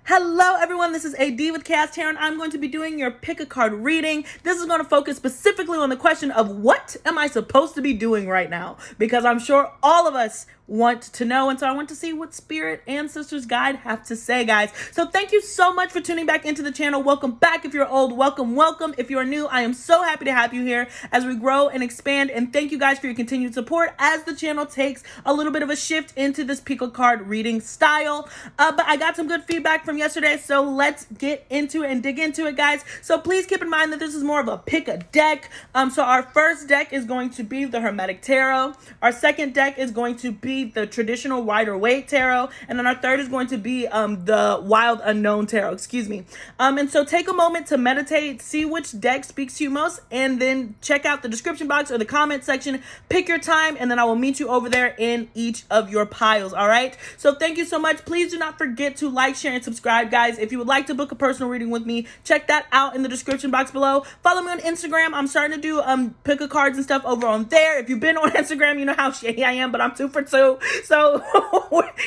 Hello everyone, this is AD with Kayxztarot Tarot, and I'm going to be doing your pick a card reading. This is going to focus specifically on the question of what am I supposed to be doing right now? Because I'm sure all of us want to know, and so I want to see what Spirit Ancestors Guide have to say, guys. So thank you so much for tuning back into the channel. Welcome back if you're old. Welcome. If you're new, I am so happy to have you here as we grow and expand, and thank you guys for your continued support as the channel takes a little bit of a shift into this pick a card reading style. But I got some good feedback from yesterday, so let's get into it and dig into it, guys. So please keep in mind that this is more of a pick a deck. So our first deck is going to be the Hermetic Tarot. Our second deck is going to be the traditional Rider-Waite Tarot, and then our third is going to be the Wild Unknown Tarot, excuse me. And so take a moment to meditate, see which deck speaks to you most, and then check out the description box or the comment section, pick your time, and then I will meet you over there in each of your piles. All right, so thank you so much. Please do not forget to like, share, and subscribe, guys. If you would like to book a personal reading with me, check that out in the description box below. Follow me on Instagram. I'm starting to do pick a cards and stuff over on there. If you've been on Instagram, you know how shady I am, but I'm 2 for 2. So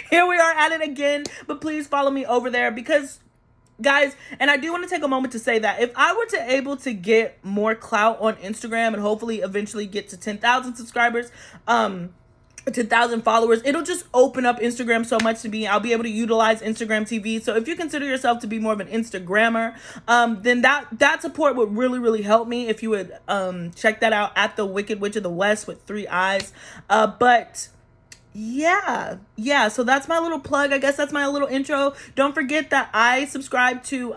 here we are at it again, but please follow me over there because, guys, and I do want to take a moment to say that if I were to able to get more clout on Instagram and hopefully eventually get to 10,000 subscribers, 10,000 followers, it'll just open up Instagram so much to me. I'll be able to utilize Instagram TV. So if you consider yourself to be more of an Instagrammer, then that support would really help me if you would check that out at the Wicked Witch of the West with 3 eyes. But yeah, so that's my little plug. I guess that's my little intro. Don't forget that I subscribe to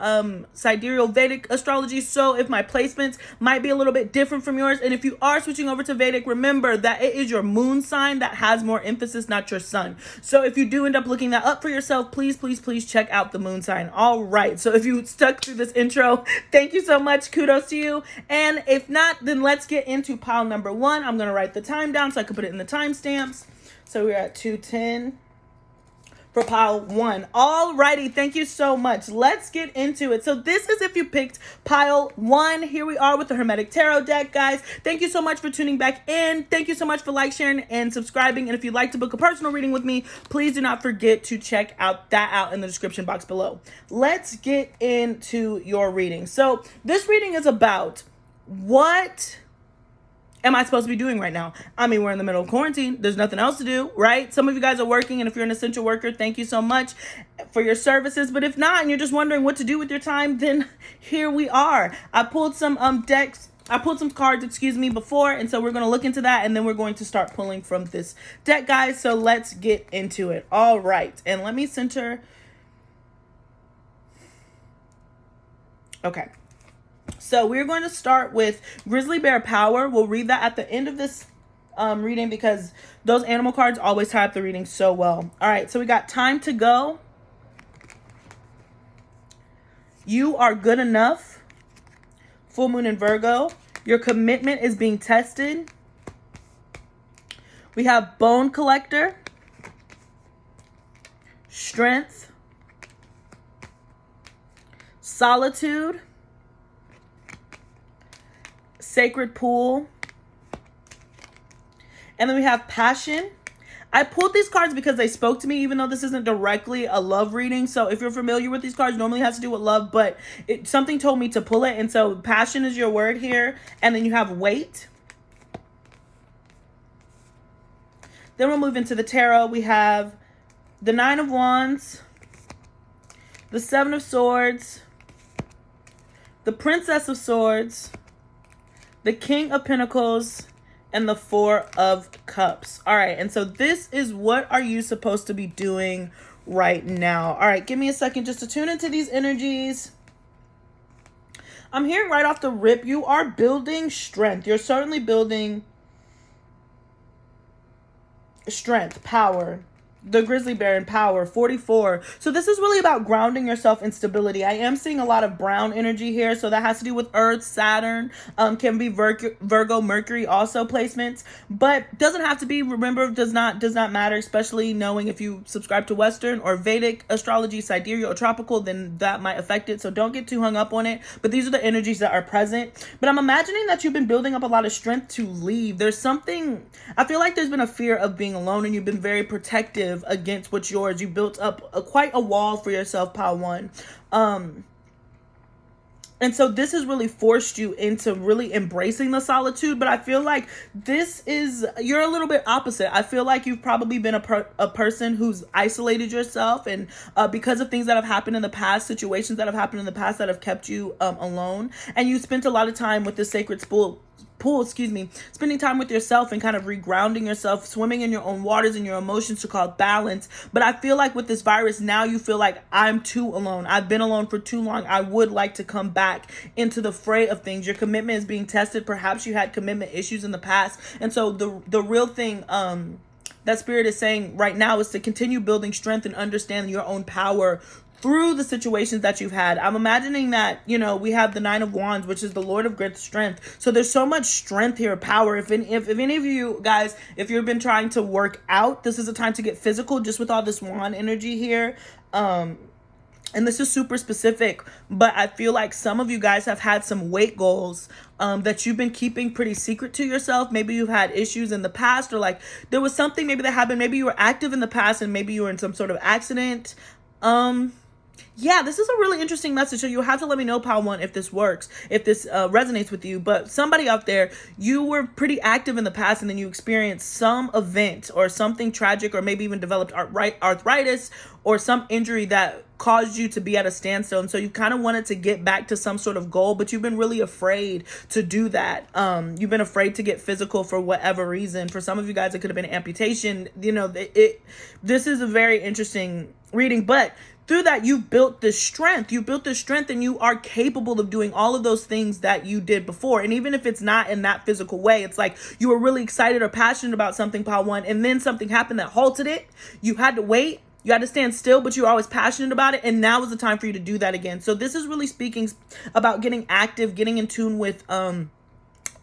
Sidereal Vedic astrology, so if my placements might be a little bit different from yours, and if you are switching over to Vedic, remember that it is your moon sign that has more emphasis, not your sun. So if you do end up looking that up for yourself, please check out the moon sign. All right, so if you stuck through this intro, thank you so much. Kudos to you. And if not, then let's get into pile number 1. I'm gonna write the time down so I can put it in the timestamps. So we're at 2:10 for pile 1. Alrighty, thank you so much. Let's get into it. So this is if you picked pile 1. Here we are with the Hermetic Tarot deck, guys. Thank you so much for tuning back in. Thank you so much for sharing, and subscribing. And if you'd like to book a personal reading with me, please do not forget to check that out in the description box below. Let's get into your reading. So this reading is about what am I supposed to be doing right now? I mean, we're in the middle of quarantine. There's nothing else to do, right? Some of you guys are working, and if you're an essential worker, thank you so much for your services. But if not, and you're just wondering what to do with your time, then here we are. I pulled some cards, excuse me, before, and so we're going to look into that, and then we're going to start pulling from this deck, guys. So let's get into it. All right, and let me center. Okay. So we're going to start with Grizzly Bear Power. We'll read that at the end of this reading because those animal cards always tie up the reading so well. All right, so we got Time to Go. You Are Good Enough. Full Moon in Virgo. Your Commitment is Being Tested. We have Bone Collector. Strength. Solitude. Sacred Pool. And then we have Passion. I pulled these cards because they spoke to me, even though this isn't directly a love reading. So if you're familiar with these cards, normally has to do with love, but something told me to pull it. And so Passion is your word here. And then you have Wait. Then we'll move into the tarot. We have the 9 of Wands, the 7 of Swords, the Princess of Swords, the King of Pentacles, and the 4 of Cups. All right, and so this is what are you supposed to be doing right now. All right, give me a second just to tune into these energies. I'm hearing right off the rip, you are building strength. You're certainly building strength, power. The Grizzly Bear in Power, 44. So this is really about grounding yourself in stability. I am seeing a lot of brown energy here. So that has to do with Earth, Saturn, can be Virgo, Mercury also placements, but doesn't have to be. Remember, does not matter, especially knowing if you subscribe to Western or Vedic astrology, sidereal or tropical, then that might affect it. So don't get too hung up on it. But these are the energies that are present. But I'm imagining that you've been building up a lot of strength to leave. There's something, I feel like there's been a fear of being alone, and you've been very protective defensive against what's yours. You built up quite a wall for yourself, pile one. And so this has really forced you into really embracing the solitude. But I feel like you're a little bit opposite. I feel like you've probably been a person who's isolated yourself. And because of things that have happened in the past, situations that have happened in the past that have kept you alone. And you spent a lot of time with the sacred spending time with yourself and kind of regrounding yourself, swimming in your own waters and your emotions to call balance. But I feel like with this virus, now you feel like I'm too alone. I've been alone for too long. I would like to come back into the fray of things. Your commitment is being tested. Perhaps you had commitment issues in the past. And so the real thing, that Spirit is saying right now is to continue building strength and understand your own power through the situations that you've had. I'm imagining that, we have the 9 of Wands, which is the Lord of great strength. So there's so much strength here, power. If any of you guys, if you've been trying to work out, this is a time to get physical, just with all this wand energy here. And this is super specific, but I feel like some of you guys have had some weight goals that you've been keeping pretty secret to yourself. Maybe you've had issues in the past, or like there was something maybe that happened. Maybe you were active in the past and maybe you were in some sort of accident. Yeah, this is a really interesting message. So you'll have to let me know, pile one, if this works, if this resonates with you. But somebody out there, you were pretty active in the past and then you experienced some event or something tragic, or maybe even developed arthritis or some injury that caused you to be at a standstill. And so you kind of wanted to get back to some sort of goal, but you've been really afraid to do that. You've been afraid to get physical for whatever reason. For some of you guys, it could have been amputation. This is a very interesting reading, but through that, you've built this strength. You built this strength and you are capable of doing all of those things that you did before. And even if it's not in that physical way, it's like you were really excited or passionate about something, pile one, and then something happened that halted it. You had to wait. You had to stand still, but you were always passionate about it. And now is the time for you to do that again. So this is really speaking about getting active, getting in tune with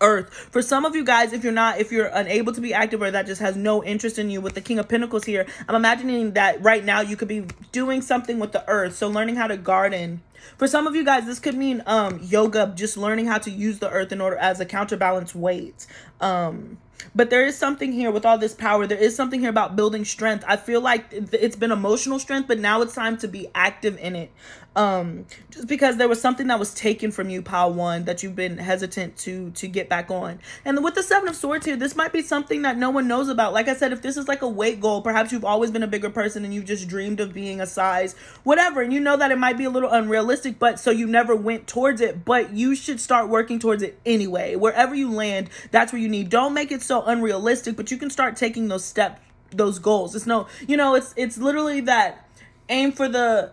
Earth. For some of you guys, if you're unable to be active, or that just has no interest in you, with the King of Pentacles here, I'm imagining that right now you could be doing something with the earth. So learning how to garden. For some of you guys, this could mean yoga, just learning how to use the earth in order as a counterbalance weight. But there is something here with all this power. There is something here about building strength. I feel like it's been emotional strength, but now it's time to be active in it. Just because there was something that was taken from you, pile one, that you've been hesitant to get back on. And with the 7 of Swords here, this might be something that no one knows about. Like I said, if this is like a weight goal, perhaps you've always been a bigger person and you've just dreamed of being a size, whatever. And you know that it might be a little unrealistic, but so you never went towards it, but you should start working towards it anyway. Wherever you land, that's where you need. Don't make it so unrealistic, but you can start taking those steps, those goals. It's literally that aim for the,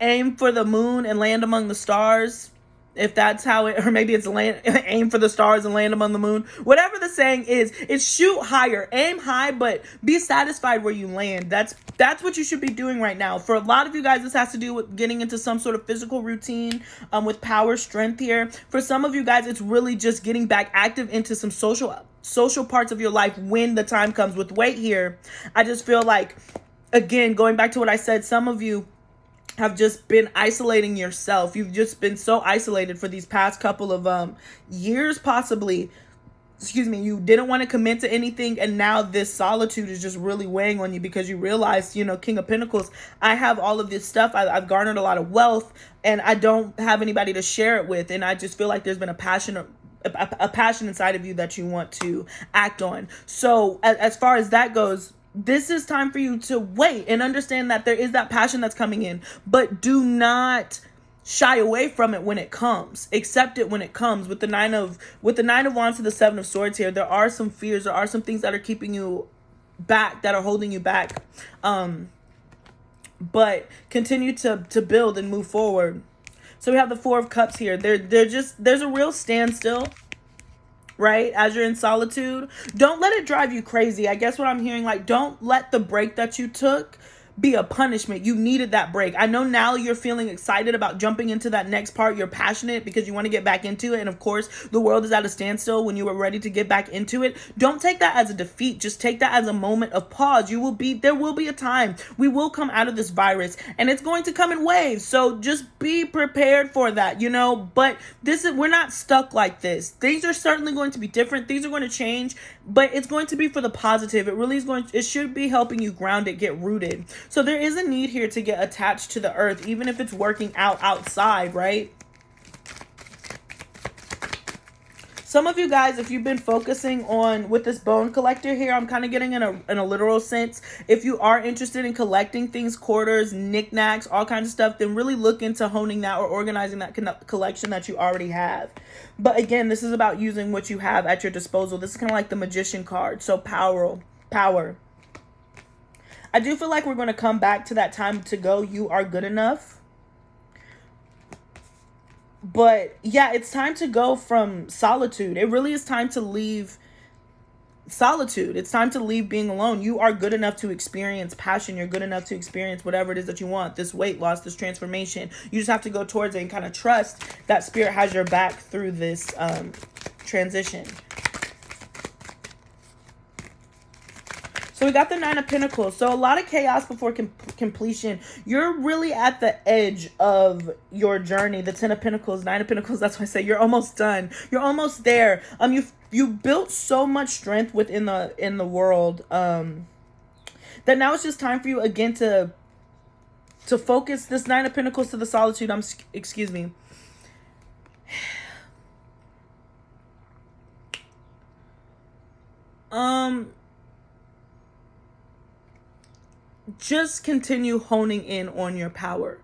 aim for the moon and land among the stars. If that's how it, or maybe it's aim for the stars and land among the moon. Whatever the saying is, it's shoot higher, aim high, but be satisfied where you land. That's what you should be doing right now. For a lot of you guys, this has to do with getting into some sort of physical routine, with power, strength here. For some of you guys, it's really just getting back active into some social parts of your life when the time comes. With weight here, I just feel like, again, going back to what I said, some of you have just been isolating yourself. You've just been so isolated for these past couple of years, possibly. You didn't want to commit to anything, and now this solitude is just really weighing on you because you realize, King of Pentacles, I have all of this stuff. I've garnered a lot of wealth, and I don't have anybody to share it with, and I just feel like there's been a passion inside of you that you want to act on. So as far as that goes, this is time for you to wait and understand that there is that passion that's coming in, but do not shy away from it when it comes. Accept it when it comes. With the 9 of Wands to the 7 of Swords here, there are some fears, there are some things that are keeping you back, that are holding you back. But continue to build and move forward. So we have the 4 of Cups here. There's a real standstill, right? As you're in solitude, don't let it drive you crazy. I guess what I'm hearing, like, don't let the break that you took be a punishment. You needed that break. I know now you're feeling excited about jumping into that next part. You're passionate because you want to get back into it. And of course, the world is at a standstill when you were ready to get back into it. Don't take that as a defeat. Just take that as a moment of pause. There will be a time. We will come out of this virus and it's going to come in waves. So just be prepared for that, you know, but we're not stuck like this. Things are certainly going to be different. Things are going to change, but it's going to be for the positive. It should be helping you ground it, get rooted. So there is a need here to get attached to the earth, even if it's working out outside, right? Some of you guys, if you've been focusing on with this bone collector here, I'm kind of getting in a literal sense. If you are interested in collecting things, quarters, knickknacks, all kinds of stuff, then really look into honing that or organizing that collection that you already have. But again, this is about using what you have at your disposal. This is kind of like the magician card. So power. I do feel like we're going to come back to that time to go. You are good enough. But yeah, it's time to go from solitude. It really is time to leave solitude. It's time to leave being alone. You are good enough to experience passion. You're good enough to experience whatever it is that you want. This weight loss, this transformation. You just have to go towards it and kind of trust that spirit has your back through this transition. So we got the Nine of Pentacles. So a lot of chaos before completion. You're really at the edge of your journey. The Ten of Pentacles, Nine of Pentacles. That's why I say you're almost done. You're almost there. You built so much strength within the world. That now it's just time for you again to focus this Nine of Pentacles to the solitude. Excuse me. Just continue honing in on your power.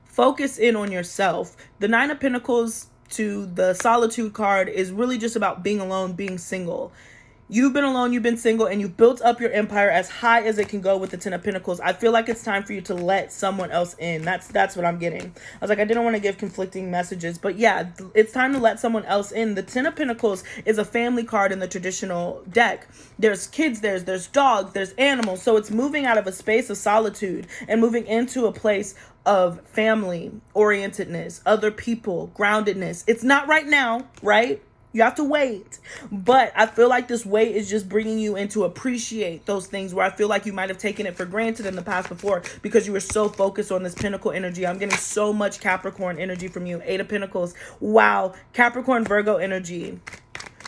Focus in on yourself. The Nine of Pentacles to the Solitude card is really just about being alone, being single. You've been alone, you've been single, and you've built up your empire as high as it can go with the Ten of Pentacles. I feel like it's time for you to let someone else in. That's what I'm getting. I was like, I didn't want to give conflicting messages, but yeah, it's time to let someone else in. The Ten of Pentacles is a family card in the traditional deck. There's kids, there's dogs, there's animals. So it's moving out of a space of solitude and moving into a place of family orientedness, other people, groundedness. It's not right now, right? You have to wait. But I feel like this wait is just bringing you in to appreciate those things where I feel like you might have taken it for granted in the past before because you were so focused on this Pentacle energy. I'm getting so much Capricorn energy from you. Eight of Pentacles. Wow. Capricorn, Virgo energy.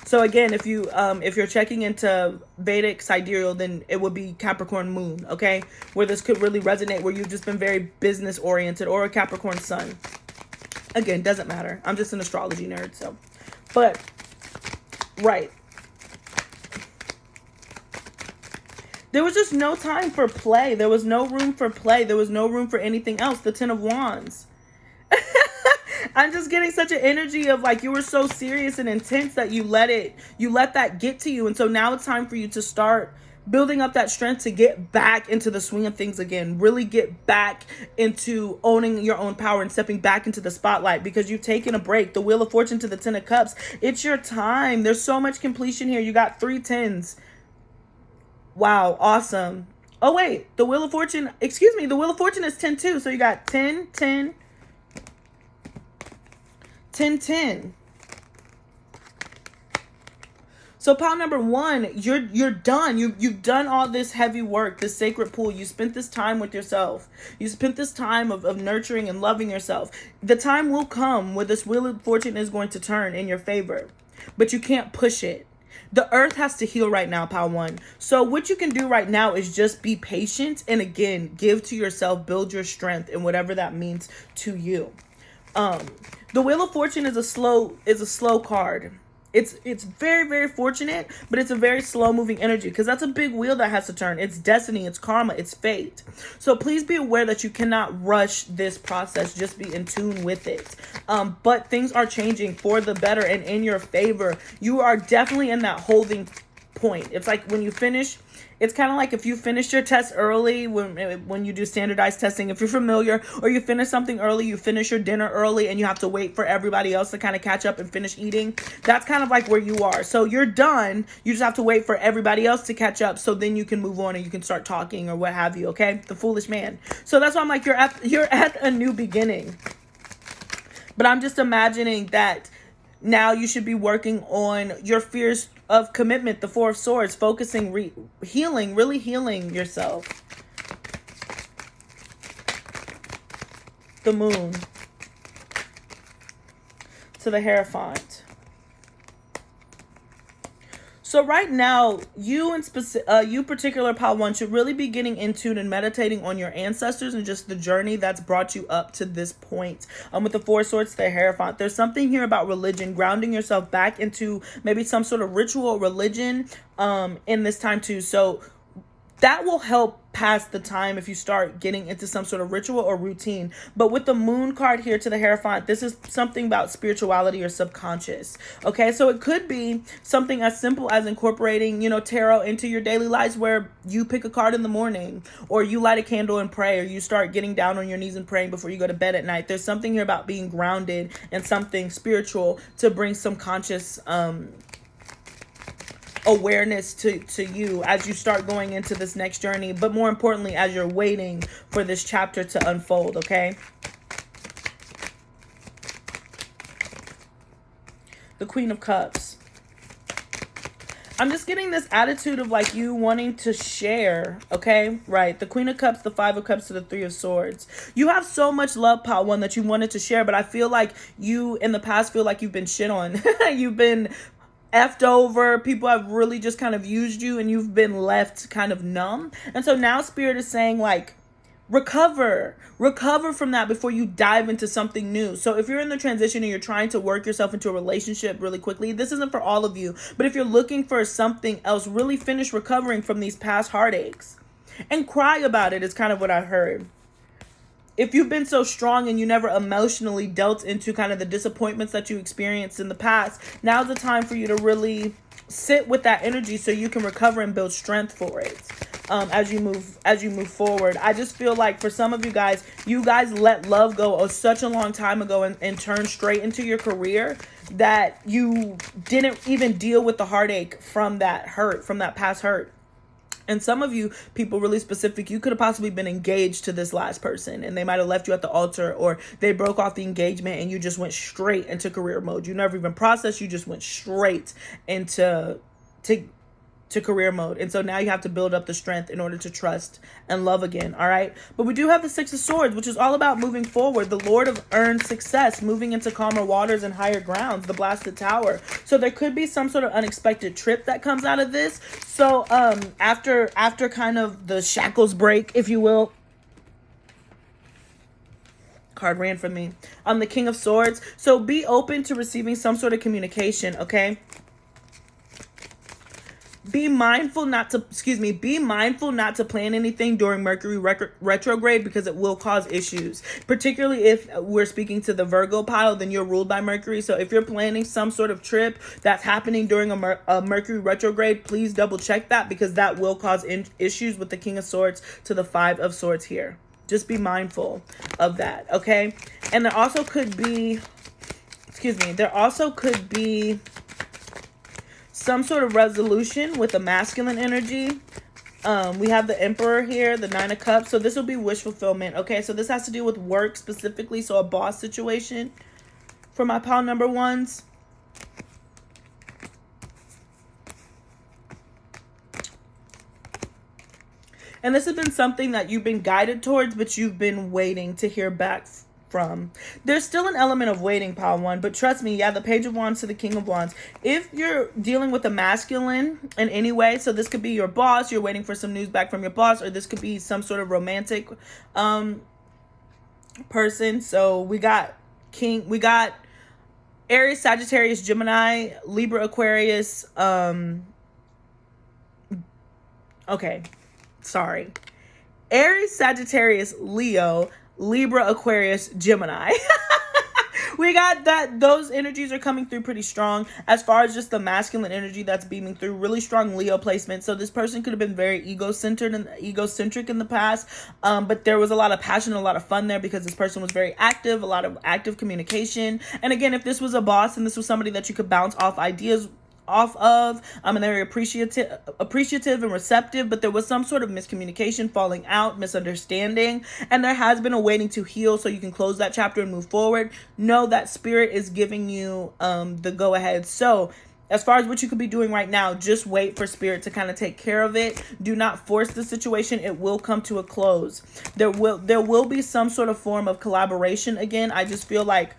So again, if you're checking into Vedic sidereal, then it would be Capricorn moon, okay? Where this could really resonate, where you've just been very business oriented, or a Capricorn sun. Again, doesn't matter. I'm just an astrology nerd, so. But, right. There was just no time for play. There was no room for play. There was no room for anything else. The Ten of Wands. I'm just getting such an energy of like you were so serious and intense that you let that get to you. And so now it's time for you to start building up that strength to get back into the swing of things again. Really get back into owning your own power and stepping back into the spotlight because you've taken a break. The Wheel of Fortune to the Ten of Cups. It's your time. There's so much completion here. You got 3 tens. Wow. Awesome. Oh, wait. The Wheel of Fortune. Excuse me. The Wheel of Fortune is 10 too. So you got 10, 10, 10, 10. So pile number 1, you're done. You've done all this heavy work, this sacred pool. You spent this time with yourself. You spent this time of nurturing and loving yourself. The time will come where this Wheel of Fortune is going to turn in your favor, but you can't push it. The earth has to heal right now, pile 1. So what you can do right now is just be patient and again, give to yourself, build your strength and whatever that means to you. The Wheel of Fortune is a slow card. It's very, very fortunate, but it's a very slow moving energy because that's a big wheel that has to turn. It's destiny, it's karma, it's fate. So please be aware that you cannot rush this process. Just be in tune with it. But things are changing for the better and in your favor. You are definitely in that holding point. It's like when you finish, it's kind of like if you finish your test early when you do standardized testing, if you're familiar, or you finish something early, you finish your dinner early and you have to wait for everybody else to kind of catch up and finish eating. That's kind of like where you are. So you're done. You just have to wait for everybody else to catch up, so then you can move on and you can start talking or what have you. Okay, the foolish man. So that's why I'm like, you're at a new beginning. But I'm just imagining that now you should be working on your fears of commitment, the Four of Swords, focusing, really healing yourself. The Moon. To the Hierophant. So right now, you particular pile 1 should really be getting into and meditating on your ancestors and just the journey that's brought you up to this point. With the Four Swords, the Hierophant, there's something here about religion, grounding yourself back into maybe some sort of ritual or religion in this time too. So that will help pass the time if you start getting into some sort of ritual or routine. But with the Moon card here to the Hierophant, this is something about spirituality or subconscious. Okay, so it could be something as simple as incorporating, tarot into your daily lives, where you pick a card in the morning, or you light a candle and pray, or you start getting down on your knees and praying before you go to bed at night. There's something here about being grounded in something spiritual to bring some conscious awareness to you as you start going into this next journey, but more importantly as you're waiting for this chapter to unfold. Okay, the Queen of Cups. I'm just getting this attitude of like you wanting to share. Okay, right, the Queen of Cups, the Five of Cups to the Three of Swords. You have so much love, pile 1, that you wanted to share, but I feel like you in the past feel like you've been shit on. You've been effed over. People have really just kind of used you and you've been left kind of numb. And so now Spirit is saying like, recover from that before you dive into something new. So if you're in the transition and you're trying to work yourself into a relationship really quickly, this isn't for all of you. But if you're looking for something else, really finish recovering from these past heartaches and cry about it is kind of what I heard. If you've been so strong and you never emotionally dealt into kind of the disappointments that you experienced in the past, now's the time for you to really sit with that energy so you can recover and build strength for it as you move forward. I just feel like for some of you guys let love go such a long time ago and turned straight into your career that you didn't even deal with the heartache from that hurt, from that past hurt. And some of you people really specific, you could have possibly been engaged to this last person and they might have left you at the altar, or they broke off the engagement and you just went straight into career mode. You never even processed, you just went straight into career mode. And so now you have to build up the strength in order to trust and love again. All right. But we do have the Six of Swords, which is all about moving forward. The Lord of earned success, moving into calmer waters and higher grounds, the Blasted Tower. So there could be some sort of unexpected trip that comes out of this. So after kind of the shackles break, if you will. Card ran from me. The King of Swords. So be open to receiving some sort of communication. Okay. Be mindful not to plan anything during Mercury retrograde, because it will cause issues. Particularly if we're speaking to the Virgo pile, then you're ruled by Mercury. So if you're planning some sort of trip that's happening during a Mercury retrograde, please double check that, because that will cause issues with the King of Swords to the Five of Swords here. Just be mindful of that, okay? And there also could be, some sort of resolution with a masculine energy. We have the Emperor here, the Nine of Cups. So this will be wish fulfillment. Okay, so this has to do with work specifically. So a boss situation for my pile number ones. And this has been something that you've been guided towards, but you've been waiting to hear back from. There's still an element of waiting, pile 1, but trust me, the Page of Wands to the King of Wands. If you're dealing with a masculine in any way, so this could be your boss, you're waiting for some news back from your boss, or this could be some sort of romantic person. So we got Aries, Sagittarius, Gemini, Libra, Aquarius, Aries, Sagittarius, Leo, Libra, Aquarius, Gemini. We got that those energies are coming through pretty strong. As far as just the masculine energy that's beaming through, really strong Leo placement. So this person could have been very ego-centered and egocentric in the past, but there was a lot of passion, a lot of fun there because this person was very active, a lot of active communication. And again, if this was a boss and this was somebody that you could bounce off ideas off of, and they're appreciative and receptive, but there was some sort of miscommunication, falling out, misunderstanding, and there has been a waiting to heal so you can close that chapter and move forward. Know that spirit is giving you the go ahead. So as far as what you could be doing right now, just wait for spirit to kind of take care of it. Do not force the situation. It will come to a close. There will be some sort of form of collaboration again. I just feel like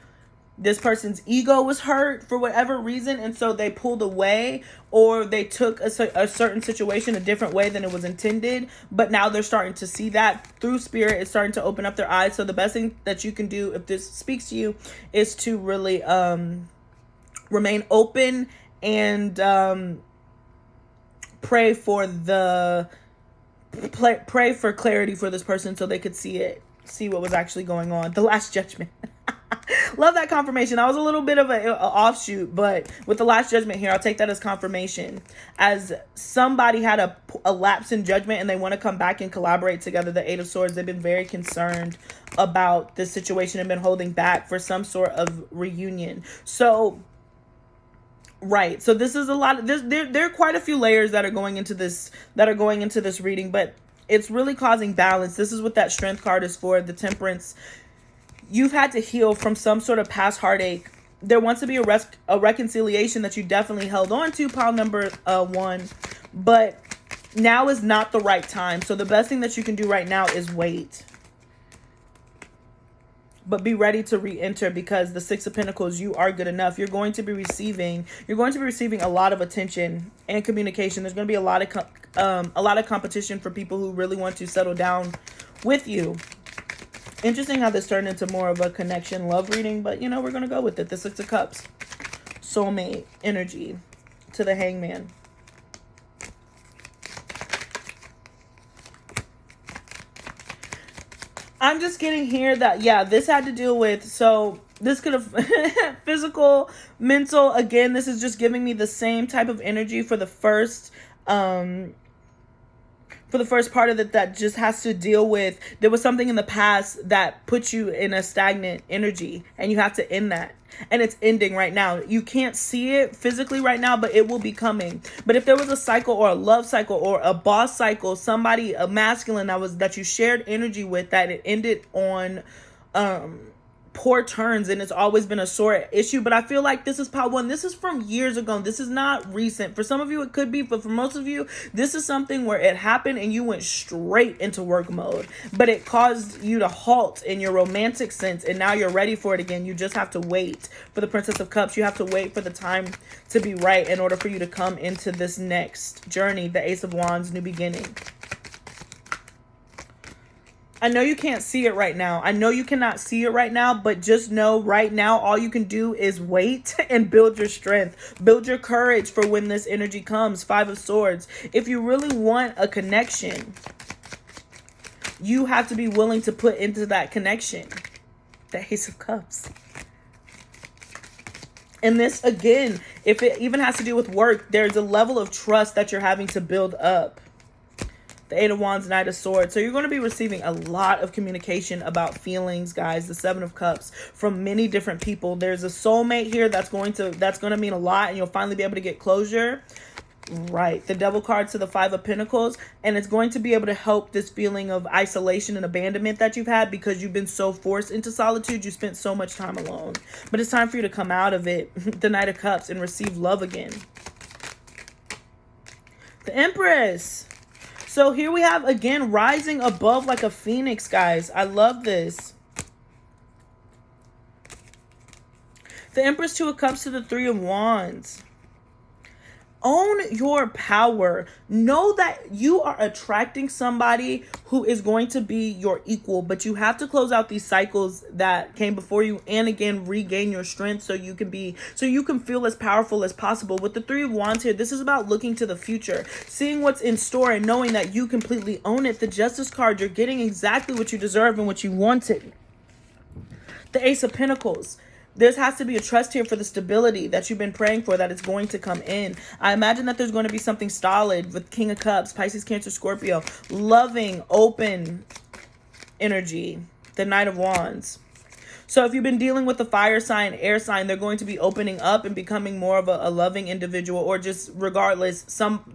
this person's ego was hurt for whatever reason, and so they pulled away, or they took a certain situation a different way than it was intended. But now they're starting to see that through spirit. It's starting to open up their eyes. So the best thing that you can do, if this speaks to you, is to really remain open and pray for clarity for this person so they could see what was actually going on. The Last Judgment. Love that confirmation. That was a little bit of an offshoot, but with the Last Judgment here, I'll take that as confirmation. As somebody had a lapse in judgment and they want to come back and collaborate together, the Eight of Swords, they've been very concerned about this situation and been holding back for some sort of reunion. So, right. So this is a lot of this. There are quite a few layers that are going into this reading, but it's really causing balance. This is what that Strength card is for, the Temperance. You've had to heal from some sort of past heartache. There wants to be a reconciliation that you definitely held on to, pile number 1. But now is not the right time. So the best thing that you can do right now is wait. But be ready to re-enter, because the Six of Pentacles, you are good enough. You're going to be receiving a lot of attention and communication. There's going to be a lot of competition for people who really want to settle down with you. Interesting how this turned into more of a connection love reading, but we're going to go with it. The Six of Cups, soulmate energy to the Hangman. I'm just getting here that, yeah, this had to deal with, so this could have physical, mental. Again, this is just giving me the same type of energy for the first part of it, that just has to deal with, there was something in the past that put you in a stagnant energy and you have to end that. And it's ending right now. You can't see it physically right now, but it will be coming. But if there was a cycle or a love cycle or a boss cycle, somebody, a masculine that you shared energy with, that it ended on poor turns, and it's always been a sore issue. But I feel like this is pile 1. This is from years ago. This is not recent. For some of you it could be, but for most of you this is something where it happened and you went straight into work mode, but it caused you to halt in your romantic sense, and now you're ready for it again. You just have to wait for the Princess of Cups. You have to wait for the time to be right in order for you to come into this next journey, the Ace of Wands, new beginning. I know you can't see it right now. I know you cannot see it right now, but just know right now all you can do is wait and build your strength. Build your courage for when this energy comes. Five of Swords. If you really want a connection, you have to be willing to put into that connection. The Ace of Cups. And this, again, if it even has to do with work, there's a level of trust that you're having to build up. The Eight of Wands, Knight of Swords. So you're going to be receiving a lot of communication about feelings, guys. The Seven of Cups from many different people. There's a soulmate here that's going to mean a lot, and you'll finally be able to get closure. Right. The Devil card to the Five of Pentacles, and it's going to be able to help this feeling of isolation and abandonment that you've had because you've been so forced into solitude. You spent so much time alone, but it's time for you to come out of it. The Knight of Cups, and receive love again. The Empress. So here we have, again, rising above like a phoenix, guys. I love this. The Empress, Two of Cups to the Three of Wands. Own your power. Know that you are attracting somebody who is going to be your equal, but you have to close out these cycles that came before you, and again regain your strength so you can feel as powerful as possible. With the Three of Wands here, this is about looking to the future, seeing what's in store, and knowing that you completely own it. The Justice card, you're getting exactly what you deserve and what you wanted. The Ace of Pentacles. There has to be a trust here for the stability that you've been praying for, that it's going to come in. I imagine that there's going to be something solid with King of Cups, Pisces, Cancer, Scorpio, loving, open energy, the Knight of Wands. So if you've been dealing with the fire sign, air sign, they're going to be opening up and becoming more of a loving individual, or just regardless,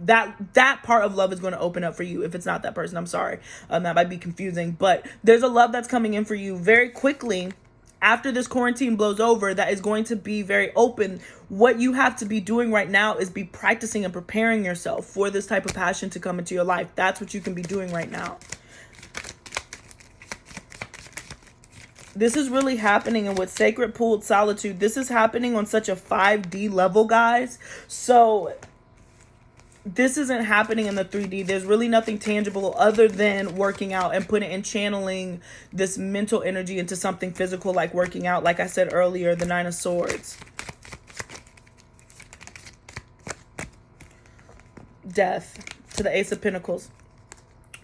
that part of love is going to open up for you. If it's not that person, I'm sorry. That might be confusing, but there's a love that's coming in for you very quickly after this quarantine blows over that is going to be very open. What you have to be doing right now is be practicing and preparing yourself for this type of passion to come into your life. That's what you can be doing right now. This is really happening, and with Sacred Pooled Solitude, this is happening on such a 5D level, guys. So this isn't happening in the 3D. There's really nothing tangible other than working out and putting and channeling this mental energy into something physical, like working out. Like I said earlier, the Nine of Swords. Death to the Ace of Pentacles.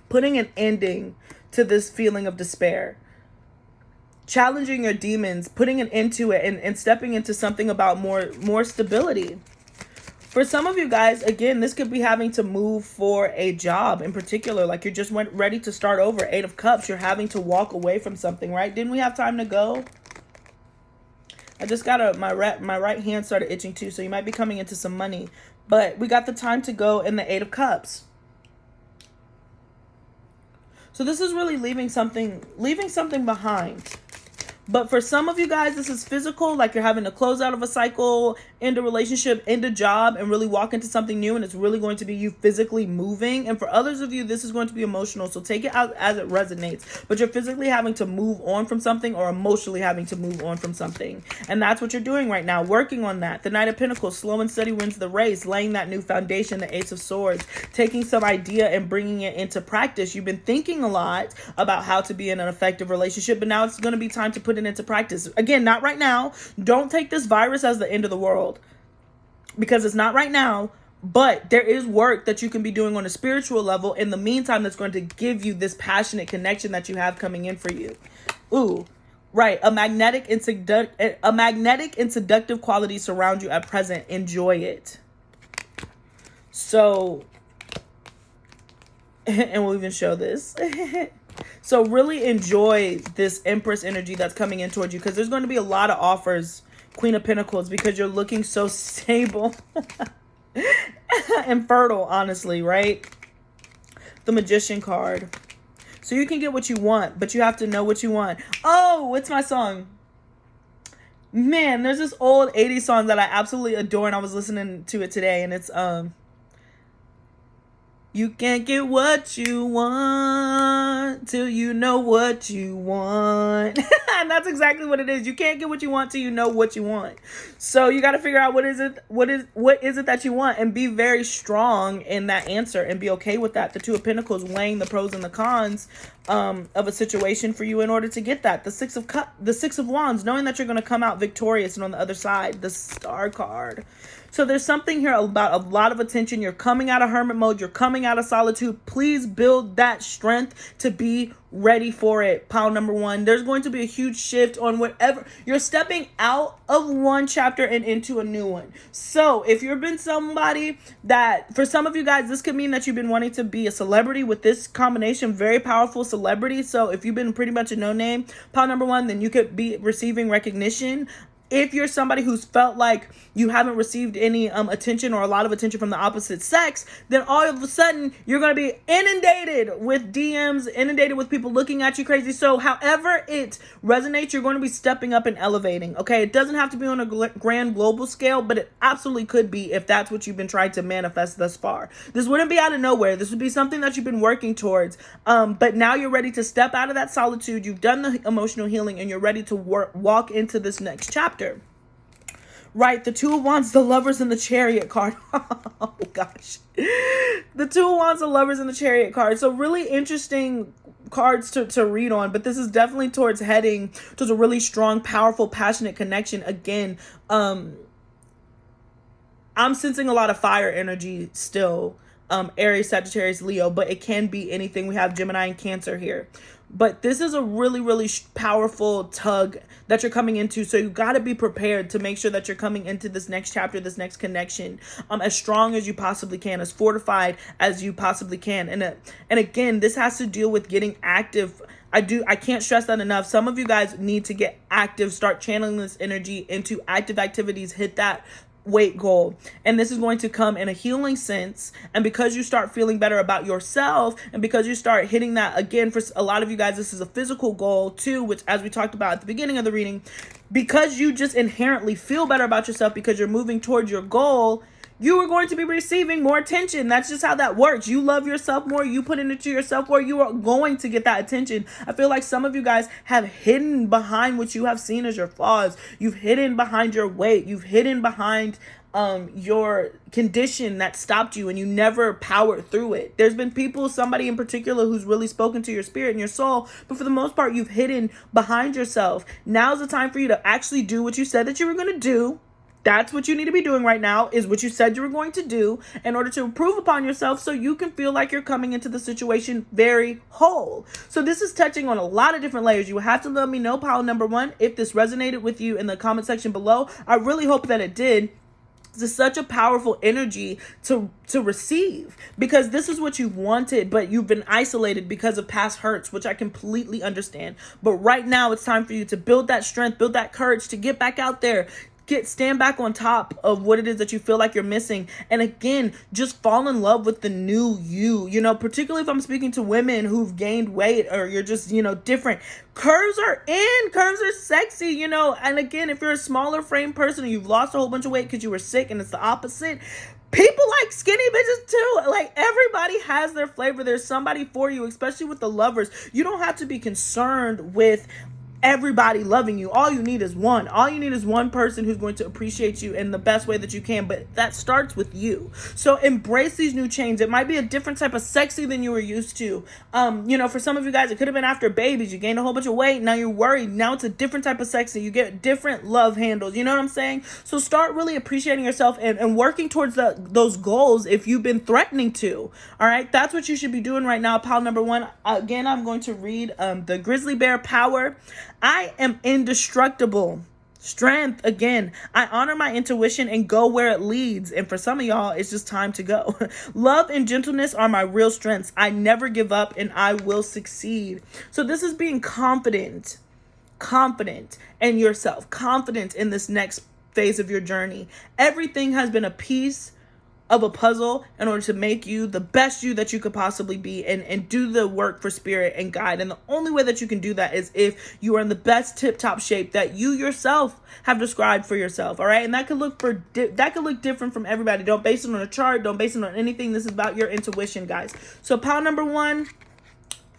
Putting an ending to this feeling of despair. Challenging your demons, putting an end to it, and stepping into something about more stability. For some of you guys, again, this could be having to move for a job in particular. Like you're just ready to start over. 8 of Cups, you're having to walk away from something, right? Didn't we have time to go? I just got my right hand started itching too, so you might be coming into some money. But we got the time to go in the 8 of Cups. So this is really leaving something behind. But for some of you guys, this is physical, like you're having to close out of a cycle, end a relationship, end a job, and really walk into something new. And it's really going to be you physically moving. And for others of you, this is going to be emotional. So take it out as it resonates. But you're physically having to move on from something, or emotionally having to move on from something. And that's what you're doing right now, working on that. The Knight of Pentacles, slow and steady wins the race, laying that new foundation, the Ace of Swords, taking some idea and bringing it into practice. You've been thinking a lot about how to be in an effective relationship, but now it's going to be time to put it into practice. Again, not right now. Don't take this virus as the end of the world, because it's not right now. But there is work that you can be doing on a spiritual level in the meantime that's going to give you this passionate connection that you have coming in for you. Ooh, right. A magnetic and seductive quality surround you at present. Enjoy it. So, and we'll even show this. So really enjoy this Empress energy that's coming in towards you, because there's going to be a lot of offers, Queen of Pentacles, because you're looking so stable and fertile, honestly, right? The Magician card. So you can get what you want, but you have to know what you want. Oh, it's my song. Man, there's this old 80s song that I absolutely adore, and I was listening to it today, and it's you can't get what you want till you know what you want. And that's exactly what it is. You can't get what you want till you know what you want. So you got to figure out what is it that you want, and be very strong in that answer and be okay with that. The Two of Pentacles, weighing the pros and the cons of a situation for you in order to get that. The Six of Wands, knowing that you're going to come out victorious, and on the other side, the Star card. So there's something here about a lot of attention. You're coming out of hermit mode. You're coming out of solitude. Please build that strength to be ready for it. Pile number 1. There's going to be a huge shift on whatever. You're stepping out of one chapter and into a new one. So if you've been somebody that, for some of you guys, this could mean that you've been wanting to be a celebrity with this combination, very powerful celebrity. So if you've been pretty much a no-name, pile number 1, then you could be receiving recognition. If you're somebody who's felt like you haven't received any attention or a lot of attention from the opposite sex, then all of a sudden you're going to be inundated with DMs, inundated with people looking at you crazy. So however it resonates, you're going to be stepping up and elevating. Okay, it doesn't have to be on a grand global scale, but it absolutely could be if that's what you've been trying to manifest thus far. This wouldn't be out of nowhere. This would be something that you've been working towards. But now you're ready to step out of that solitude. You've done the emotional healing, and you're ready to walk into this next chapter. Right, the Two of Wands, the Lovers, and the Chariot card. Oh, gosh. The Two of Wands, the Lovers, and the Chariot card. So really interesting cards to read on, but this is definitely towards heading towards a really strong, powerful, passionate connection. Again, I'm sensing a lot of fire energy still. Aries, Sagittarius, Leo, but it can be anything. We have Gemini and Cancer here. But this is a really, really powerful tug that you're coming into. So you got to be prepared to make sure that you're coming into this next chapter, this next connection, as strong as you possibly can, as fortified as you possibly can. And again, this has to deal with getting active. I can't stress that enough. Some of you guys need to get active, start channeling this energy into active activities, hit that weight goal. And this is going to come in a healing sense. And because you start feeling better about yourself, and because you start hitting that, again, for a lot of you guys, this is a physical goal too, which, as we talked about at the beginning of the reading, because you just inherently feel better about yourself because you're moving towards your goal, you are going to be receiving more attention. That's just how that works. You love yourself more, you put into yourself more, you are going to get that attention. I feel like some of you guys have hidden behind what you have seen as your flaws. You've hidden behind your weight. You've hidden behind your condition that stopped you, and you never powered through it. There's been people, somebody in particular, who's really spoken to your spirit and your soul, but for the most part, you've hidden behind yourself. Now's the time for you to actually do what you said that you were going to do. That's what you need to be doing right now, is what you said you were going to do in order to improve upon yourself, so you can feel like you're coming into the situation very whole. So this is touching on a lot of different layers. You have to let me know, pile number one, if this resonated with you in the comment section below. I really hope that it did. This is such a powerful energy to receive, because this is what you've wanted, but you've been isolated because of past hurts, which I completely understand. But right now it's time for you to build that strength, build that courage to get back out there. Stand back on top of what it is that you feel like you're missing. And again, just fall in love with the new you, particularly if I'm speaking to women who've gained weight, or you're just, different. Curves are in, curves are sexy, and again, if you're a smaller frame person and you've lost a whole bunch of weight because you were sick, and it's the opposite, people like skinny bitches too. Like, everybody has their flavor. There's somebody for you, especially with the lovers. You don't have to be concerned with everybody loving you. All you need is one. All you need is one person who's going to appreciate you in the best way that you can, but that starts with you. So embrace these new changes. It might be a different type of sexy than you were used to. For some of you guys, it could have been after babies. You gained a whole bunch of weight. Now you're worried. Now it's a different type of sexy. You get different love handles. You know what I'm saying? So start really appreciating yourself and working towards those goals if you've been threatening to. All right? That's what you should be doing right now. Pile number one. Again, I'm going to read the Grizzly Bear Power. I am indestructible. Strength, again, I honor my intuition and go where it leads. And for some of y'all, it's just time to go. Love and gentleness are my real strengths. I never give up, and I will succeed. So this is being confident in yourself, confident in this next phase of your journey. Everything has been a piece of a puzzle in order to make you the best you that you could possibly be, and do the work for spirit and guide. And the only way that you can do that is if you are in the best tip-top shape that you yourself have described for yourself. All right. And that could look different from everybody. Don't base it on a chart. Don't base it on anything. This is about your intuition, guys. So pile number one,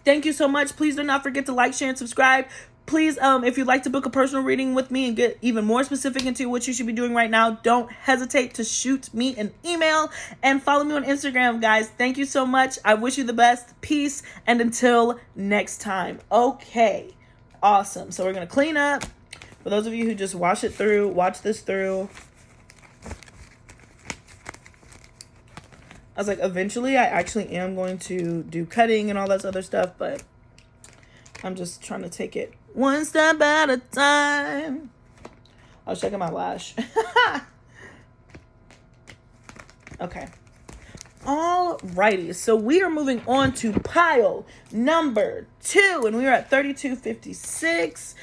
thank you so much. Please do not forget to like, share, and subscribe. Please, if you'd like to book a personal reading with me and get even more specific into what you should be doing right now, don't hesitate to shoot me an email and follow me on Instagram, guys. Thank you so much. I wish you the best. Peace. And until next time. Okay. Awesome. So we're going to clean up. For those of you who just watch this through. I was like, eventually I actually am going to do cutting and all that other stuff, but I'm just trying to take it one step at a time. I was checking my lash. Okay. Alrighty. So we are moving on to pile number 2. And we are at 3256.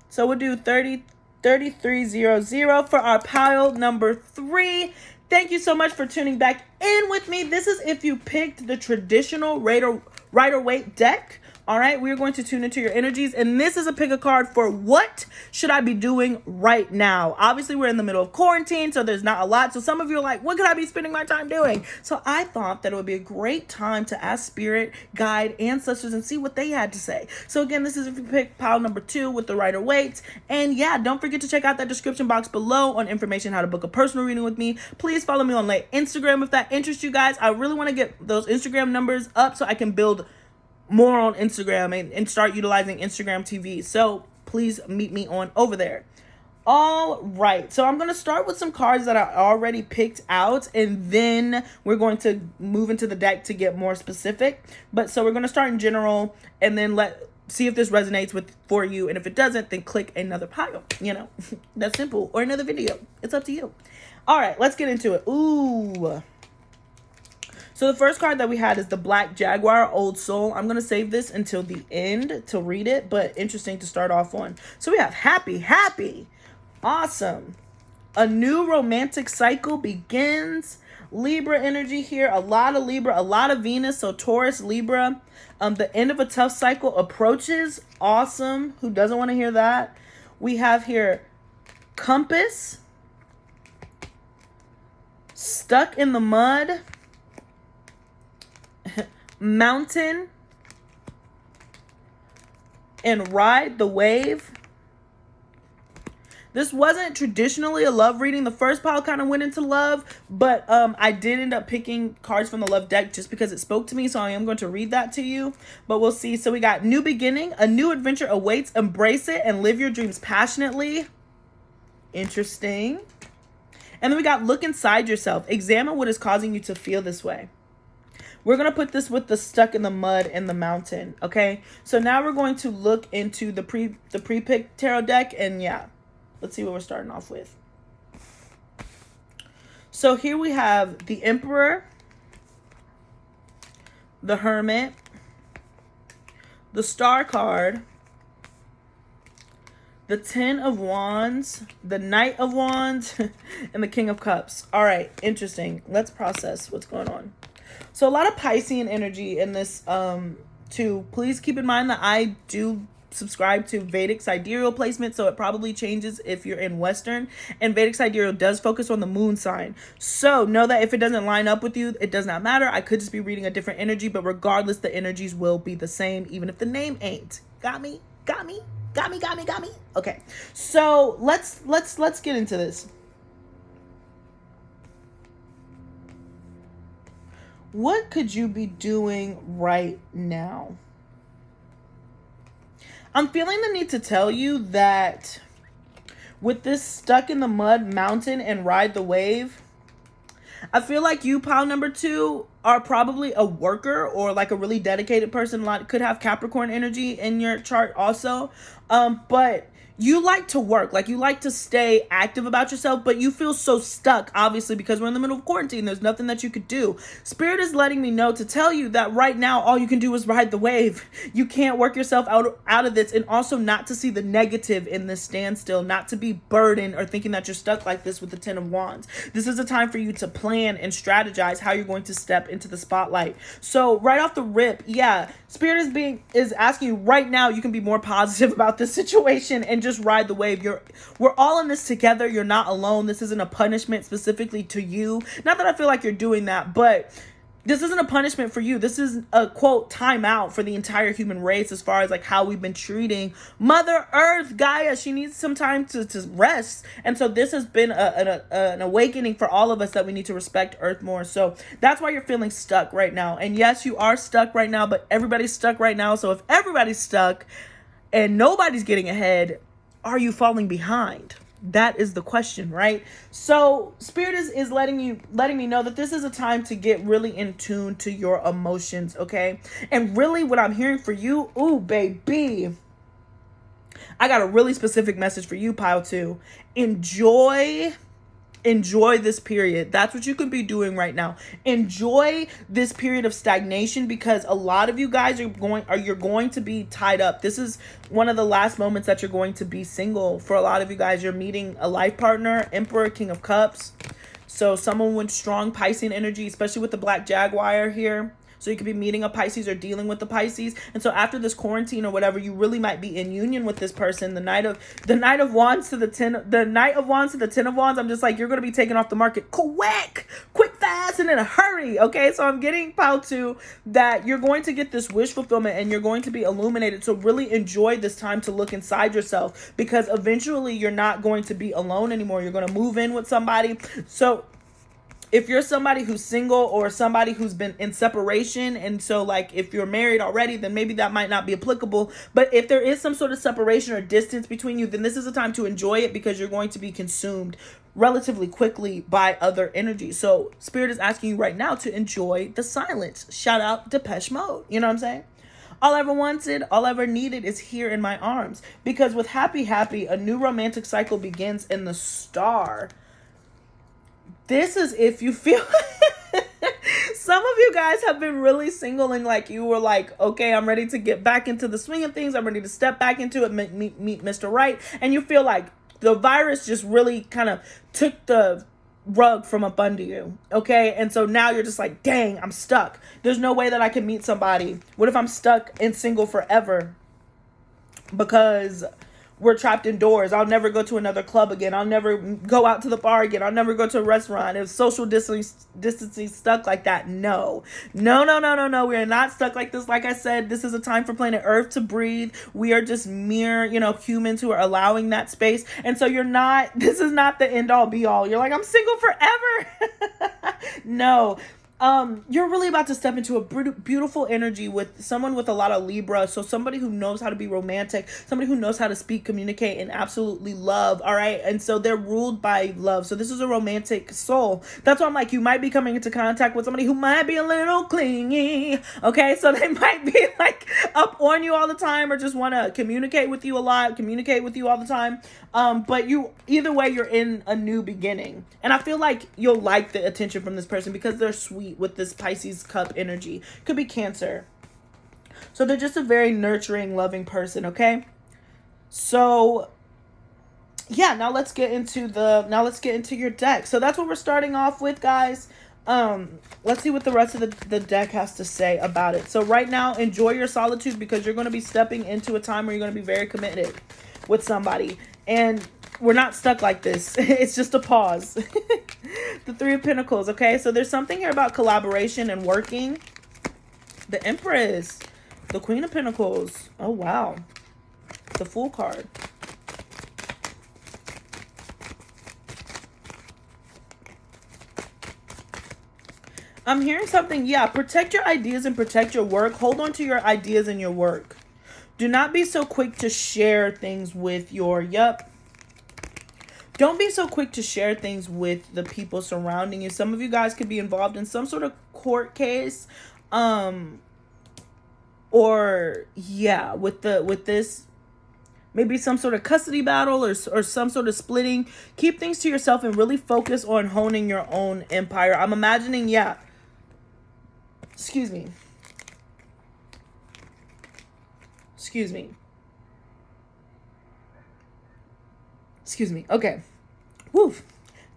So we'll do 3300 for our pile number 3. Thank you so much for tuning back in with me. This is if you picked the traditional Rider-Waite deck. All right, we're going to tune into your energies, and this is a pick a card for what should I be doing right now. Obviously, we're in the middle of quarantine, so there's not a lot. So some of you are like, what could I be spending my time doing? So I thought that it would be a great time to ask spirit, guide, ancestors, and see what they had to say. So again, this is if you pick pile number 2 with the Rider-Waite. And yeah, don't forget to check out that description box below on information how to book a personal reading with me. Please follow me on Instagram if that interests you guys. I really want to get those Instagram numbers up so I can build more on Instagram and start utilizing Instagram TV. So please meet me on over there. All right, so I'm going to start with some cards that I already picked out, and then we're going to move into the deck to get more specific. But so we're going to start in general, and then see if this resonates for you, and if it doesn't, then click another pile. You know, that's simple, or another video. It's up to you. All right, let's get into it. Ooh. So the first card that we had is the Black Jaguar, Old Soul. I'm going to save this until the end to read it, but interesting to start off on. So we have happy. Awesome. A new romantic cycle begins. Libra energy here. A lot of Libra, a lot of Venus. So Taurus, Libra. The end of a tough cycle approaches. Awesome. Who doesn't want to hear that? We have here Compass. Stuck in the Mud. Mountain. And Ride the Wave. This wasn't traditionally a love reading. The first pile kind of went into love, but I did end up picking cards from the love deck just because it spoke to me, so I am going to read that to you, but we'll see. So we got new beginning, a new adventure awaits, embrace it and live your dreams passionately. Interesting. And then we got look inside yourself. Examine what is causing you to feel this way. We're going to put this with the stuck in the mud and the mountain, okay? So now we're going to look into the pre-picked tarot deck, and yeah. Let's see what we're starting off with. So here we have the Emperor, the Hermit, the Star card, the Ten of Wands, the Knight of Wands, and the King of Cups. All right, interesting. Let's process what's going on. So a lot of Piscean energy in this too. Please keep in mind that I do subscribe to Vedic sidereal placement, so it probably changes if you're in Western, and Vedic sidereal does focus on the moon sign, so know that if it doesn't line up with you, it does not matter. I could just be reading a different energy, but regardless, the energies will be the same, even if the name ain't. Got me. Okay, so let's get into this. What could you be doing right now? I'm feeling the need to tell you that with this stuck in the mud, mountain, and ride the wave, I feel like you, pile number 2, are probably a worker or like a really dedicated person. Could have Capricorn energy in your chart also. But you like to work, like you like to stay active about yourself, but you feel so stuck, obviously, because we're in the middle of quarantine. There's nothing that you could do. Spirit is letting me know to tell you that right now, all you can do is ride the wave. You can't work yourself out of this, and also not to see the negative in this standstill, not to be burdened or thinking that you're stuck like this with the Ten of Wands. This is a time for you to plan and strategize how you're going to step into the spotlight. So right off the rip, yeah, Spirit is asking you right now, you can be more positive about this situation and just ride the wave. We're all in this together. You're not alone. This isn't a punishment specifically to you. Not that I feel like you're doing that, but this isn't a punishment for you. This is a quote timeout for the entire human race as far as like how we've been treating Mother Earth, Gaia. She needs some time to rest. And so this has been an awakening for all of us that we need to respect Earth more. So that's why you're feeling stuck right now. And yes, you are stuck right now, but everybody's stuck right now. So if everybody's stuck and nobody's getting ahead, are you falling behind? That is the question, right? So Spirit is letting me know that this is a time to get really in tune to your emotions, okay? And really what I'm hearing for you, ooh, baby, I got a really specific message for you, pile 2. Enjoy this period. That's what you could be doing right now. Enjoy this period of stagnation, because a lot of you guys you're going to be tied up. This is one of the last moments that you're going to be single. For a lot of you guys, you're meeting a life partner, Emperor, King of Cups. So someone with strong Piscean energy, especially with the Black Jaguar here. So you could be meeting a Pisces or dealing with the Pisces. And so after this quarantine or whatever, you really might be in union with this person. The Knight of Wands to the Ten of Wands. I'm just like, you're going to be taken off the market quick, fast, and in a hurry. Okay. So I'm getting pile 2 that you're going to get this wish fulfillment and you're going to be illuminated. So really enjoy this time to look inside yourself, because eventually you're not going to be alone anymore. You're going to move in with somebody. So if you're somebody who's single or somebody who's been in separation, and so like if you're married already, then maybe that might not be applicable. But if there is some sort of separation or distance between you, then this is a time to enjoy it, because you're going to be consumed relatively quickly by other energy. So Spirit is asking you right now to enjoy the silence. Shout out Depeche Mode. You know what I'm saying? All I ever wanted, all I ever needed is here in my arms. Because with Happy Happy, a new romantic cycle begins in the Star. This is if you feel some of you guys have been really single and like you were like, okay, I'm ready to get back into the swing of things. I'm ready to step back into it, meet Mr. Right. And you feel like the virus just really kind of took the rug from up under you. Okay. And so now you're just like, dang, I'm stuck. There's no way that I can meet somebody. What if I'm stuck and single forever? Because we're trapped indoors. I'll never go to another club again. I'll never go out to the bar again. I'll never go to a restaurant. If social distancing stuck like that, no. We are not stuck like this. Like I said, this is a time for planet Earth to breathe. We are just mere, humans who are allowing that space. And so this is not the end all be all. You're like, I'm single forever. No. You're really about to step into a beautiful energy with someone with a lot of Libra. So somebody who knows how to be romantic, somebody who knows how to speak, communicate, and absolutely love. All right. And so they're ruled by love. So this is a romantic soul. That's why I'm like, you might be coming into contact with somebody who might be a little clingy. Okay. So they might be like up on you all the time, or just want to communicate with you a lot, communicate with you all the time. But either way, you're in a new beginning. And I feel like you'll like the attention from this person because they're sweet with this Pisces cup energy. Could be Cancer. So they're just a very nurturing, loving person, okay? So yeah, now let's get into your deck. So that's what we're starting off with, guys. Let's see what the rest of the deck has to say about it. So right now, enjoy your solitude, because you're going to be stepping into a time where you're going to be very committed with somebody. And we're not stuck like this. It's just a pause. The Three of Pentacles, okay? So there's something here about collaboration and working. The Empress. The Queen of Pentacles. Oh, wow. The Fool card. I'm hearing something. Yeah, protect your ideas and protect your work. Hold on to your ideas and your work. Do not be so quick to share things with Don't be so quick to share things with the people surrounding you. Some of you guys could be involved in some sort of court case. With this, maybe some sort of custody battle or some sort of splitting. Keep things to yourself and really focus on honing your own empire. I'm imagining, Excuse me. Okay. Woof.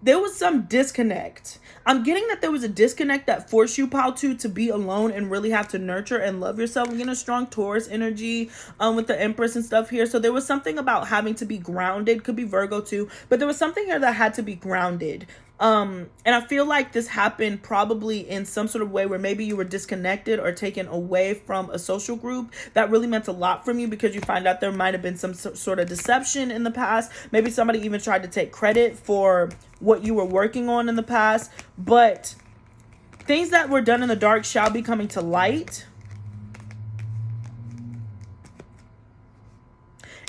There was some disconnect. I'm getting that there was a disconnect that forced you, Pautu, to be alone and really have to nurture and love yourself. I'm getting a strong Taurus energy with the Empress and stuff here. So there was something about having to be grounded. Could be Virgo too. But there was something here that had to be grounded. And I feel like this happened probably in some sort of way where maybe you were disconnected or taken away from a social group that really meant a lot from you, because you find out there might have been some sort of deception in the past. Maybe somebody even tried to take credit for what you were working on in the past. But things that were done in the dark shall be coming to light.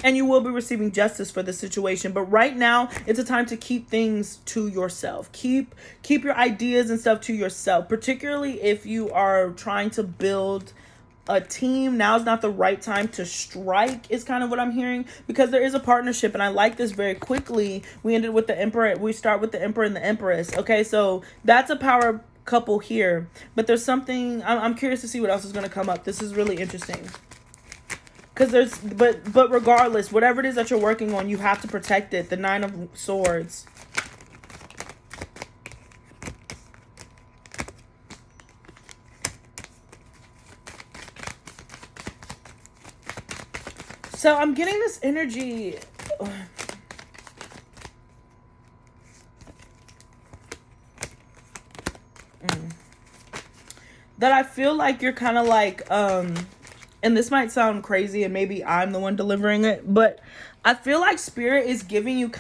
And you will be receiving justice for the situation. But right now, it's a time to keep things to yourself. Keep your ideas and stuff to yourself. Particularly if you are trying to build a team. Now is not the right time to strike, is kind of what I'm hearing. Because there is a partnership. And I like this very quickly. We ended with the Emperor. We start with the Emperor and the Empress. Okay, so that's a power couple here. But there's something... I'm curious to see what else is going to come up. This is really interesting. Because but regardless, whatever it is that you're working on, you have to protect it. The Nine of Swords. So I'm getting this energy. That I feel like you're kind of like, and this might sound crazy and maybe I'm the one delivering it, but I feel like spirit is giving you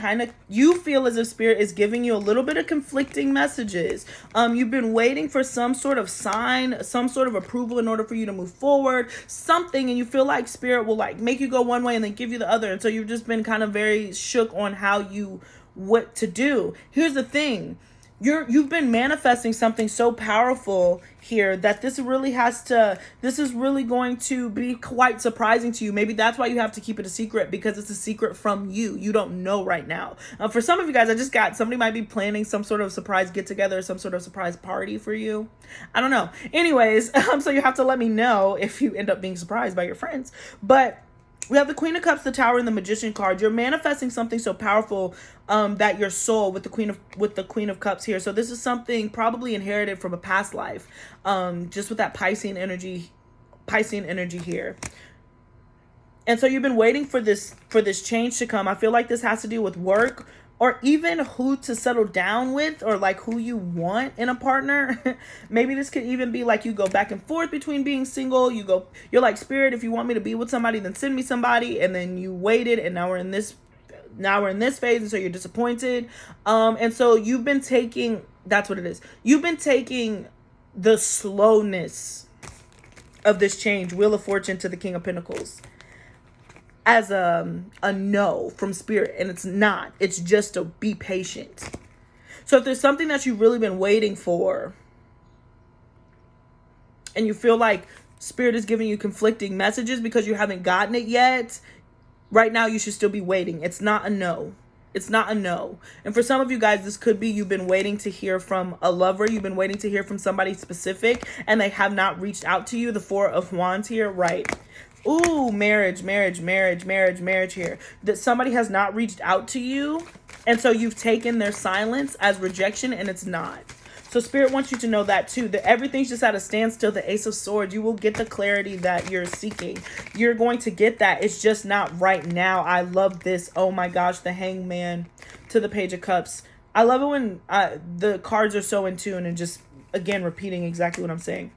you feel as if spirit is giving you a little bit of conflicting messages. You've been waiting for some sort of sign, some sort of approval in order for you to move forward, something, and you feel like spirit will like make you go one way and then give you the other. And so you've just been kind of very shook on what to do. Here's the thing. You've been manifesting something so powerful here that this is really going to be quite surprising to you. Maybe that's why you have to keep it a secret, because it's a secret from you. You don't know right now. For some of you guys, somebody might be planning some sort of surprise get together, some sort of surprise party for you. I don't know. Anyways, so you have to let me know if you end up being surprised by your friends. But we have the Queen of Cups, the Tower, and the Magician card. You're manifesting something so powerful that your soul with the Queen of Cups here. So this is something probably inherited from a past life. Just with that Piscean energy here. And so you've been waiting for this change to come. I feel like this has to do with work, or even who to settle down with, or like who you want in a partner. Maybe this could even be like you go back and forth between being single. You're like, spirit, if you want me to be with somebody, then send me somebody. And then you waited, and now we're in this phase, and so you're disappointed. And so you've been taking, that's what it is. You've been taking the slowness of this change, Wheel of Fortune to the King of Pentacles, as a no from spirit, and it's not. It's just to be patient. So if there's something that you've really been waiting for, and you feel like spirit is giving you conflicting messages because you haven't gotten it yet, right now you should still be waiting. It's not a no. It's not a no. And for some of you guys, this could be you've been waiting to hear from a lover. You've been waiting to hear from somebody specific, and they have not reached out to you. The Four of Wands here, right? Ooh, marriage here. That somebody has not reached out to you, and so you've taken their silence as rejection, and it's not. So spirit wants you to know that too, that everything's just at a standstill. The Ace of Swords, you will get the clarity that you're seeking. You're going to get that. It's just not right now. I love this. Oh my gosh, the Hangman to the Page of Cups. I love it when the cards are so in tune and just, again, repeating exactly what I'm saying.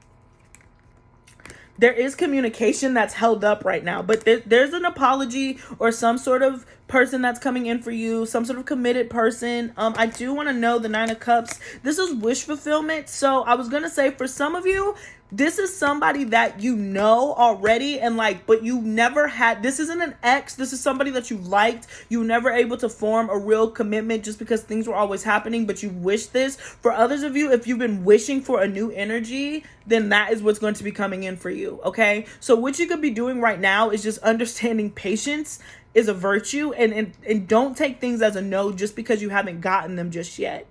There is communication that's held up right now, but there's an apology or some sort of person that's coming in for you, some sort of committed person. I do want to know the Nine of Cups. This is wish fulfillment. So I was going to say, for some of you, this is somebody that you know already, and like, but you never had, this isn't an ex. This is somebody that you liked. You were never able to form a real commitment just because things were always happening, but you wish this. For others of you, if you've been wishing for a new energy, then that is what's going to be coming in for you. Okay. So what you could be doing right now is just understanding patience is a virtue, and don't take things as a no just because you haven't gotten them just yet.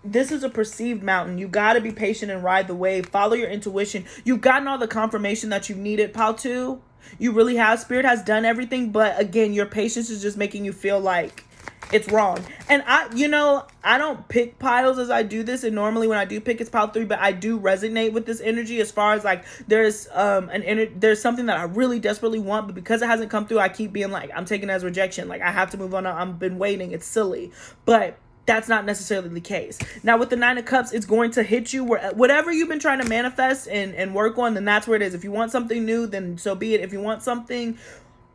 This is a perceived mountain. You got to be patient and ride the wave. Follow your intuition. You've gotten all the confirmation that you needed, Pal 2. You really have. Spirit has done everything. But again, your patience is just making you feel like it's wrong. And I don't pick piles as I do this. And normally when I do pick, it's Pile 3. But I do resonate with this energy as far as like there's something that I really desperately want. But because it hasn't come through, I keep being like, I'm taking it as rejection. Like I have to move on. I've been waiting. It's silly. But that's not necessarily the case. Now with the Nine of Cups, it's going to hit you where whatever you've been trying to manifest and work on, then that's where it is. If you want something new, then so be it. If you want something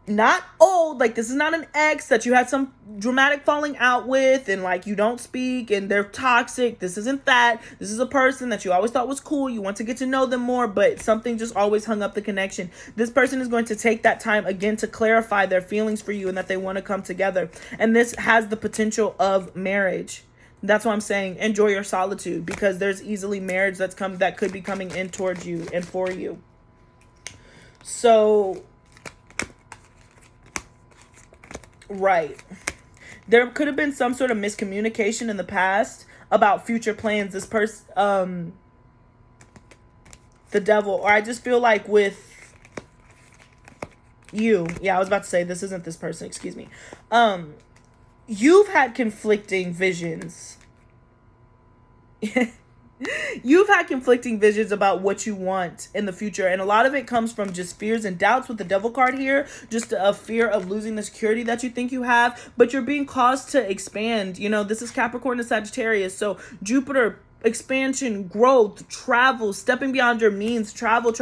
not old, like this is not an ex that you had some dramatic falling out with and like you don't speak and they're toxic. This isn't that. This is a person that you always thought was cool. You want to get to know them more, but something just always hung up the connection. This person is going to take that time again to clarify their feelings for you and that they want to come together. And this has the potential of marriage. That's why I'm saying enjoy your solitude, because there's easily marriage that could be coming in towards you and for you. So right. There could have been some sort of miscommunication in the past about future plans. This person, the Devil, or I just feel like with you. Yeah, I was about to say this isn't this person. Excuse me. You've had conflicting visions. You've had conflicting visions about what you want in the future. And a lot of it comes from just fears and doubts with the Devil card here. Just a fear of losing the security that you think you have. But you're being caused to expand. You know, this is Capricorn to Sagittarius. So Jupiter expansion, growth, travel, stepping beyond your means, travel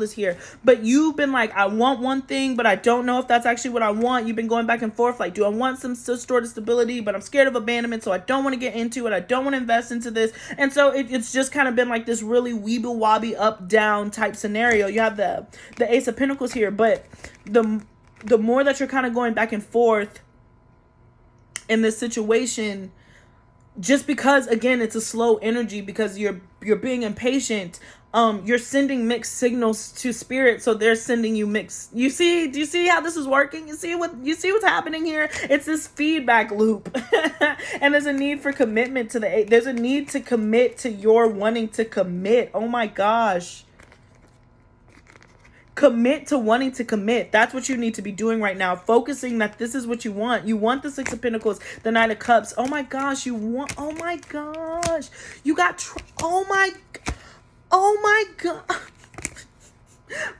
is here. But you've been like, I want one thing, but I don't know if that's actually what I want. You've been going back and forth, like, do I want some sort of stability, but I'm scared of abandonment, so I don't want to get into it. I don't want to invest into this. And so it's just kind of been like this really weeble wobby up down type scenario. You have the Ace of Pentacles here, but the more that you're kind of going back and forth in this situation, just because, again, it's a slow energy, because you're being impatient, you're sending mixed signals to spirit, so they're sending you mixed. Do you see how this is working? You see what's happening here? It's this feedback loop. And there's a need for commitment to there's a need to commit to your wanting to commit. Oh my gosh. Commit to wanting to commit. That's what you need to be doing right now. Focusing that this is what you want. You want the Six of Pentacles, the Knight of Cups. Oh my gosh, oh my gosh. You got, oh my God.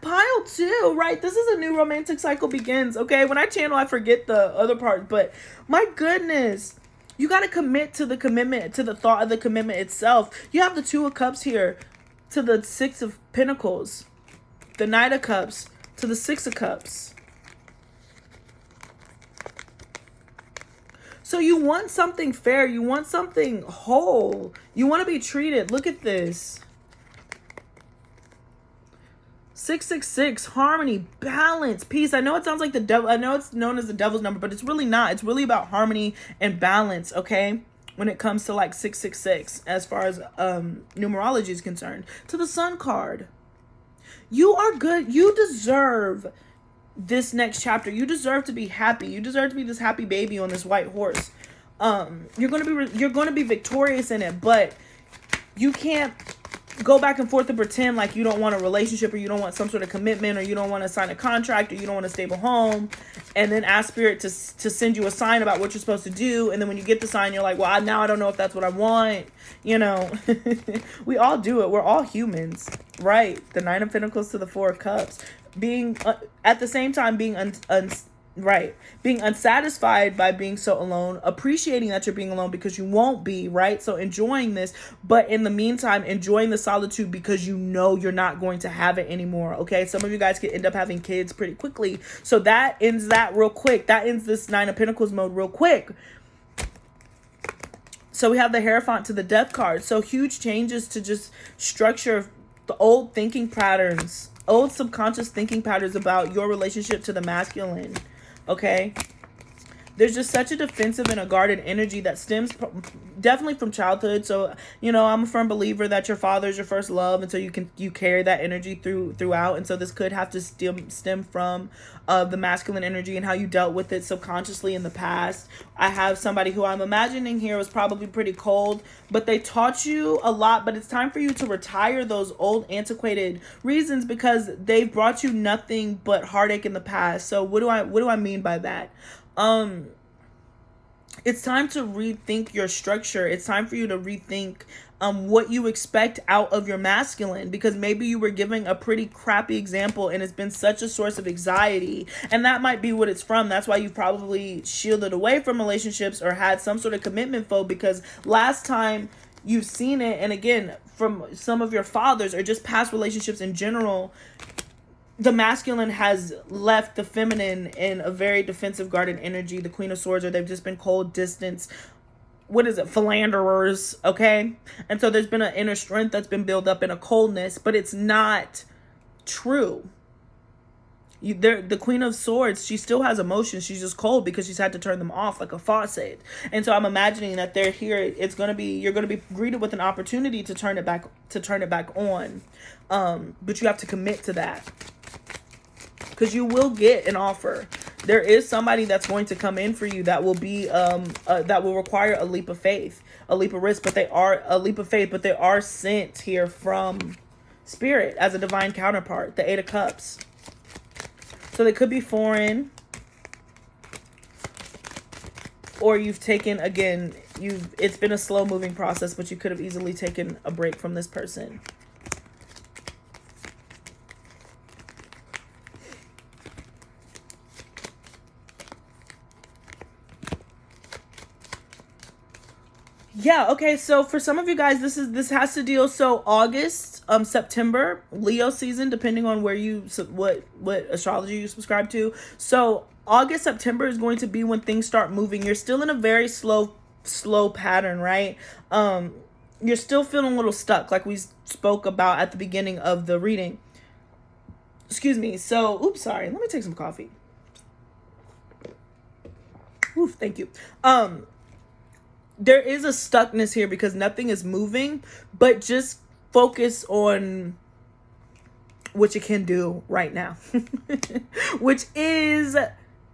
Pile 2, right? This is a new romantic cycle begins, okay? When I channel, I forget the other part, but my goodness. You got to commit to the commitment, to the thought of the commitment itself. You have the Two of Cups here to the Six of Pentacles. The Knight of Cups to the Six of Cups. So you want something fair. You want something whole. You want to be treated. Look at this. 666, harmony, balance, peace. I know it sounds like the devil. I know it's known as the devil's number, but it's really not. It's really about harmony and balance, okay? When it comes to like 666, as far as numerology is concerned. To the Sun card. You are good. You deserve this next chapter. You deserve to be happy. You deserve to be this happy baby on this white horse. You're going to be victorious in it, but you can't go back and forth and pretend like you don't want a relationship, or you don't want some sort of commitment, or you don't want to sign a contract, or you don't want a stable home, and then ask spirit to send you a sign about what you're supposed to do. And then when you get the sign, you're like, well, now I don't know if that's what I want. You know, we all do it. We're all humans, right? The Nine of Pentacles to the Four of Cups, being at the same time being being unsatisfied by being so alone, appreciating that you're being alone because you won't be, right? So enjoying this, but in the meantime, enjoying the solitude because you know you're not going to have it anymore, okay? Some of you guys could end up having kids pretty quickly. So that ends that real quick. That ends this Nine of Pentacles mode real quick. So we have the Hierophant to the Death card. So huge changes to just structure the old thinking patterns, old subconscious thinking patterns about your relationship to the masculine. Okay, there's just such a defensive and a guarded energy that stems definitely from childhood. So, you know, I'm a firm believer that your father is your first love, and so you carry that energy throughout. And so this could have to stem from the masculine energy and how you dealt with it subconsciously in the past. I have somebody who I'm imagining here was probably pretty cold, but they taught you a lot. But it's time for you to retire those old antiquated reasons, because they've brought you nothing but heartache in the past. So what do I mean by that? It's time to rethink your structure. It's time for you to rethink what you expect out of your masculine, because maybe you were giving a pretty crappy example and it's been such a source of anxiety, and that might be what it's from. That's why you probably shielded away from relationships or had some sort of commitment phobe, because last time you've seen it, and again from some of your fathers or just past relationships in general, the masculine has left the feminine in a very defensive, guarded energy. The Queen of Swords, or they've just been cold, distance. What is it? Philanderers, okay? And so there's been an inner strength that's been built up in a coldness, but it's not true. The Queen of Swords, she still has emotions. She's just cold because she's had to turn them off like a faucet. And so I'm imagining that they're here. You're going to be greeted with an opportunity to turn it back on. But you have to commit to that, because you will get an offer. There is somebody that's going to come in for you that will be that will require a leap of faith, a leap of risk, but they are sent here from spirit as a divine counterpart. The Eight of Cups. So they could be foreign, or you've taken, again, it's been a slow moving process, but you could have easily taken a break from this person. Yeah, okay, so for some of you guys, this has to deal, so August, September, Leo season, depending on where you what astrology you subscribe to. So August, September is going to be when things start moving. You're still in a very slow pattern, right? You're still feeling a little stuck, like we spoke about at the beginning of the reading. Excuse me. So, oops, sorry. Let me take some coffee. Oof, thank you. There is a stuckness here because nothing is moving, but just focus on what you can do right now, which is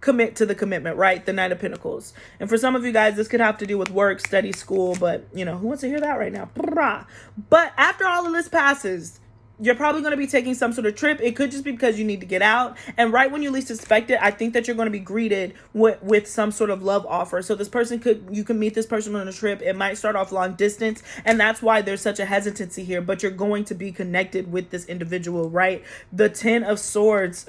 commit to the commitment, right? The Knight of Pentacles. And for some of you guys, this could have to do with work, study, school, but you know, who wants to hear that right now? But after all of this passes, you're probably going to be taking some sort of trip. It could just be because you need to get out. And right when you least expect it, I think that you're going to be greeted with some sort of love offer. So you can meet this person on a trip. It might start off long distance. And that's why there's such a hesitancy here. But you're going to be connected with this individual, right? The 10 of Swords.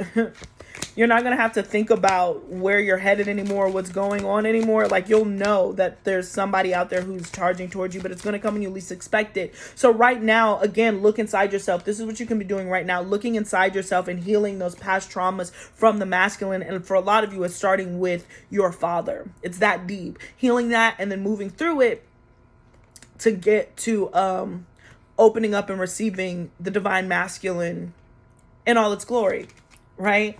You're not going to have to think about where you're headed anymore, what's going on anymore. Like, you'll know that there's somebody out there who's charging towards you, but it's going to come when you least expect it. So right now, again, look inside yourself. This is what you can be doing right now, looking inside yourself and healing those past traumas from the masculine. And for a lot of you, it's starting with your father. It's that deep. Healing that and then moving through it to get to opening up and receiving the divine masculine in all its glory, right?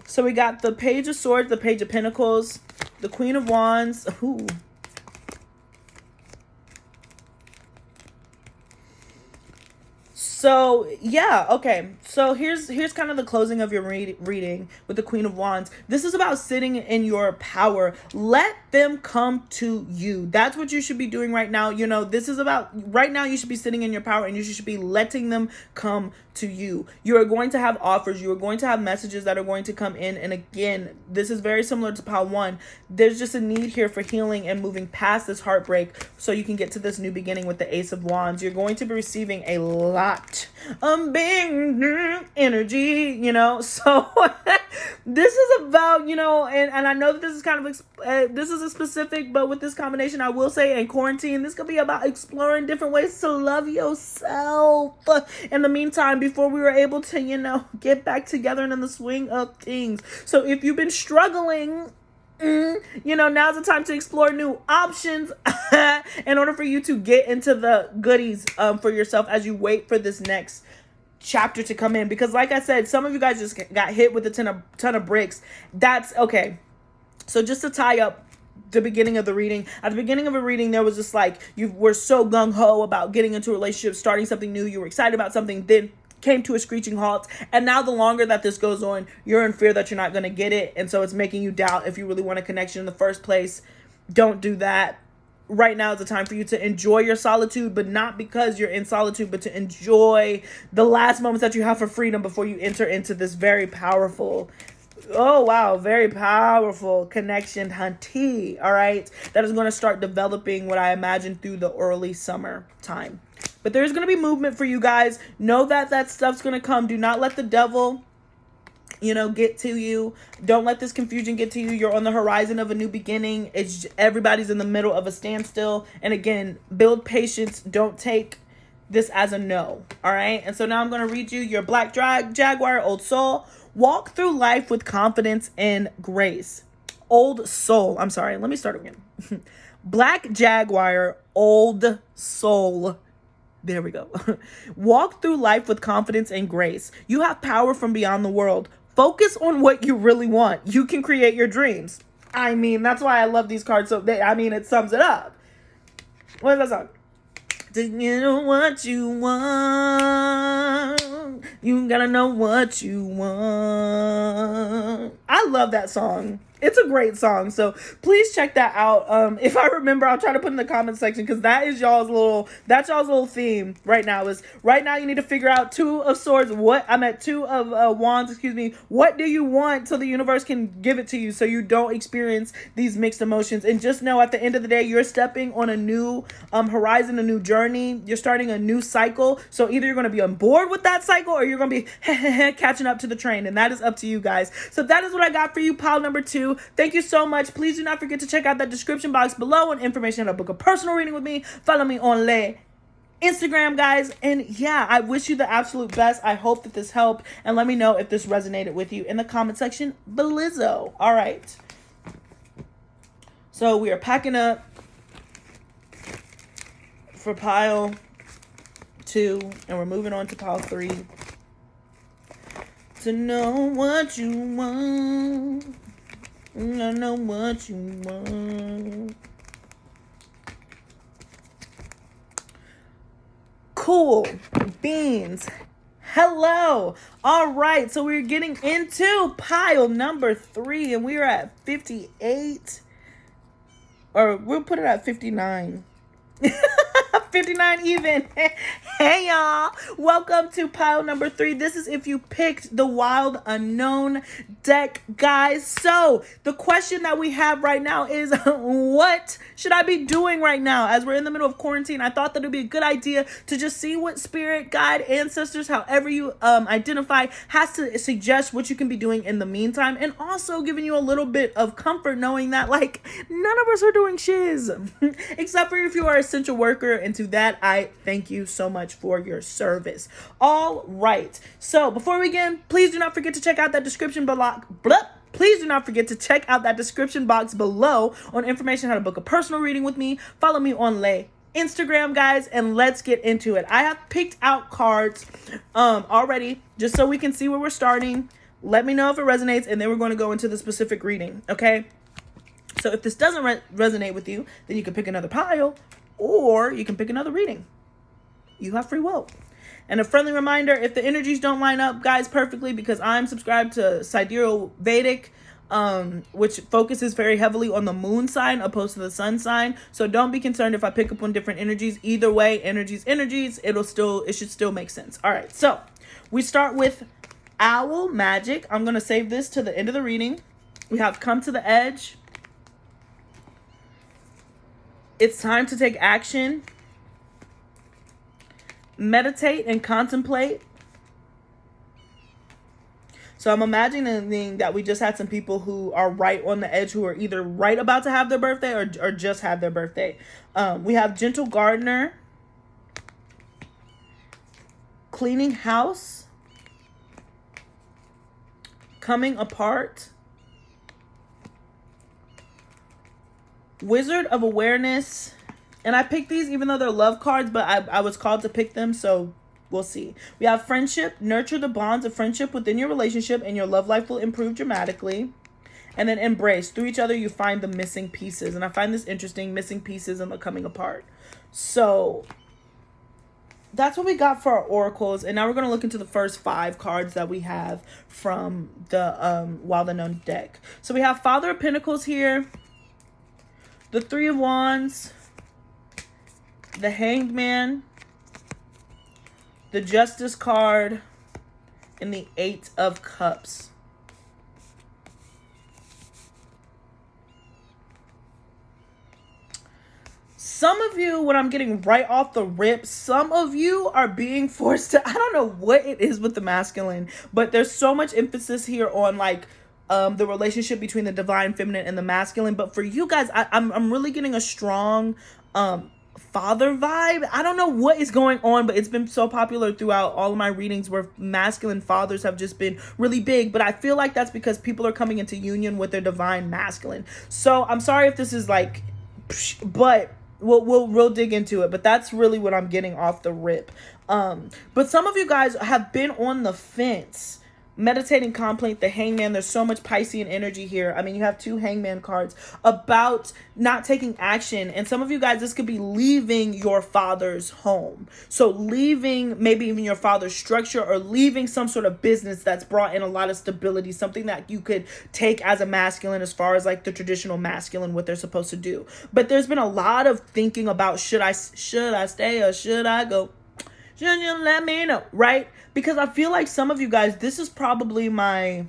So we got the Page of Swords, the Page of Pentacles, the Queen of Wands. Ooh. So, yeah, okay. So here's kind of the closing of your reading with the Queen of Wands. This is about sitting in your power. Let them come to you. That's what you should be doing right now. You know, this is about, right now you should be sitting in your power and you should be letting them come to you. You are going to have offers. You are going to have messages that are going to come in. And again, this is very similar to Pile 1. There's just a need here for healing and moving past this heartbreak so you can get to this new beginning with the Ace of Wands. You're going to be receiving a lot of big energy, you know. So this is about, you know, and I know that this is kind of this is a specific, but with this combination, I will say in quarantine, this could be about exploring different ways to love yourself. In the meantime, before we were able to, you know, get back together and in the swing of things. So if you've been struggling, you know, now's the time to explore new options in order for you to get into the goodies for yourself as you wait for this next chapter to come in. Because like I said, some of you guys just got hit with a ton of bricks. That's okay. So just to tie up the beginning of the reading, at the beginning of a reading, there was just like, you were so gung-ho about getting into a relationship, starting something new, you were excited about something, then came to a screeching halt. And now the longer that this goes on, you're in fear that you're not going to get it. And so it's making you doubt if you really want a connection in the first place. Don't do that. Right now is the time for you to enjoy your solitude, but not because you're in solitude, but to enjoy the last moments that you have for freedom before you enter into this very powerful, very powerful connection, hunty, all right? That is going to start developing what I imagine through the early summer time. But there's going to be movement for you guys. Know that stuff's going to come. Do not let the devil, you know, get to you. Don't let this confusion get to you. You're on the horizon of a new beginning. Everybody's in the middle of a standstill. And again, build patience. Don't take this as a no. All right. And so now I'm going to read you your Black Jaguar, Old Soul. Walk through life with confidence and grace. Old Soul. I'm sorry. Let me start again. Black Jaguar, Old Soul. There we go. Walk through life with confidence and grace. You have power from beyond the world. Focus on what you really want. You can create your dreams. I mean, that's why I love these cards. So it sums it up. What is that song? Do you know what you want? You gotta know what you want. I love that song. It's a great song. So please check that out. If I remember, I'll try to put in the comment section because that's y'all's little theme right now. Right now you need to figure out Two of Swords. Two of Wands, excuse me. What do you want so the universe can give it to you so you don't experience these mixed emotions? And just know at the end of the day, you're stepping on a new horizon, a new journey. You're starting a new cycle. So either you're going to be on board with that cycle cycle or you're going to be catching up to the train. And that is up to you guys. So that is what I got for you, pile number 2. Thank you so much. Please do not forget to check out that description box below on information on how to book a personal reading with me. Follow me on Instagram, guys. And yeah, I wish you the absolute best. I hope that this helped. And let me know if this resonated with you in the comment section below. All right. So we are packing up for pile 2, and we're moving on to pile 3. To know what you want, I know what you want. Cool beans. Hello. All right, so we're getting into pile number 3, and we're at 58, or we'll put it at 59. 59 even. Hey y'all, welcome to pile number 3. This is if you picked the Wild Unknown deck, guys. So the question that we have right now is, what should I be doing right now as we're in the middle of quarantine? I thought that it'd be a good idea to just see what spirit, guide, ancestors, however you identify, has to suggest what you can be doing in the meantime, and also giving you a little bit of comfort knowing that like none of us are doing shiz except for if you are an essential worker, and to that I thank you so much for your service. All right, so before we begin, please do not forget to check out that description below. Please do not forget to check out that description box below on information how to book a personal reading with me. Follow me on Instagram, guys, and let's get into it. I have picked out cards already just so we can see where we're starting. Let me know if it resonates, and then we're going to go into the specific reading, okay? So if this doesn't resonate with you, then you can pick another pile, or you can pick another reading. You have free will. And a friendly reminder, if the energies don't line up, guys, perfectly, because I'm subscribed to Sidereal Vedic, which focuses very heavily on the moon sign opposed to the sun sign. So don't be concerned if I pick up on different energies. Either way, energies, it should still make sense. All right, so we start with Owl Magic. I'm going to save this to the end of the reading. We have Come to the Edge. It's time to take action. Meditate and contemplate. So I'm imagining that we just had some people who are right on the edge, who are either right about to have their birthday or just had their birthday. We have Gentle Gardener. Cleaning House. Coming Apart. Wizard of Awareness. And I picked these even though they're love cards, but I was called to pick them, so we'll see. We have Friendship. Nurture the bonds of friendship within your relationship, and your love life will improve dramatically. And then Embrace. Through each other, you find the missing pieces. And I find this interesting, missing pieces and the coming apart. So that's what we got for our oracles. And now we're going to look into the first 5 cards that we have from the Wild Unknown deck. So we have Father of Pentacles here. The 3 of Wands. The Hanged Man, the Justice card, and the 8 of Cups. Some of you, what I'm getting right off the rip, some of you are being forced to, I don't know what it is with the masculine, but there's so much emphasis here on like the relationship between the divine feminine and the masculine. But for you guys, I'm really getting a strong father vibe. I don't know what is going on, but it's been so popular throughout all of my readings where masculine fathers have just been really big. But I feel like that's because people are coming into union with their divine masculine. So I'm sorry if this is like, but we'll dig into it. But that's really what I'm getting off the rip. But some of you guys have been on the fence. Meditating, contemplate, the Hangman. There's so much Piscean energy here. I mean, you have 2 Hangman cards about not taking action. And some of you guys, this could be leaving your father's home. So leaving maybe even your father's structure, or leaving some sort of business that's brought in a lot of stability, something that you could take as a masculine as far as like the traditional masculine, what they're supposed to do. But there's been a lot of thinking about, should I stay or should I go? Should you let me know, right? Because I feel like some of you guys, this is probably my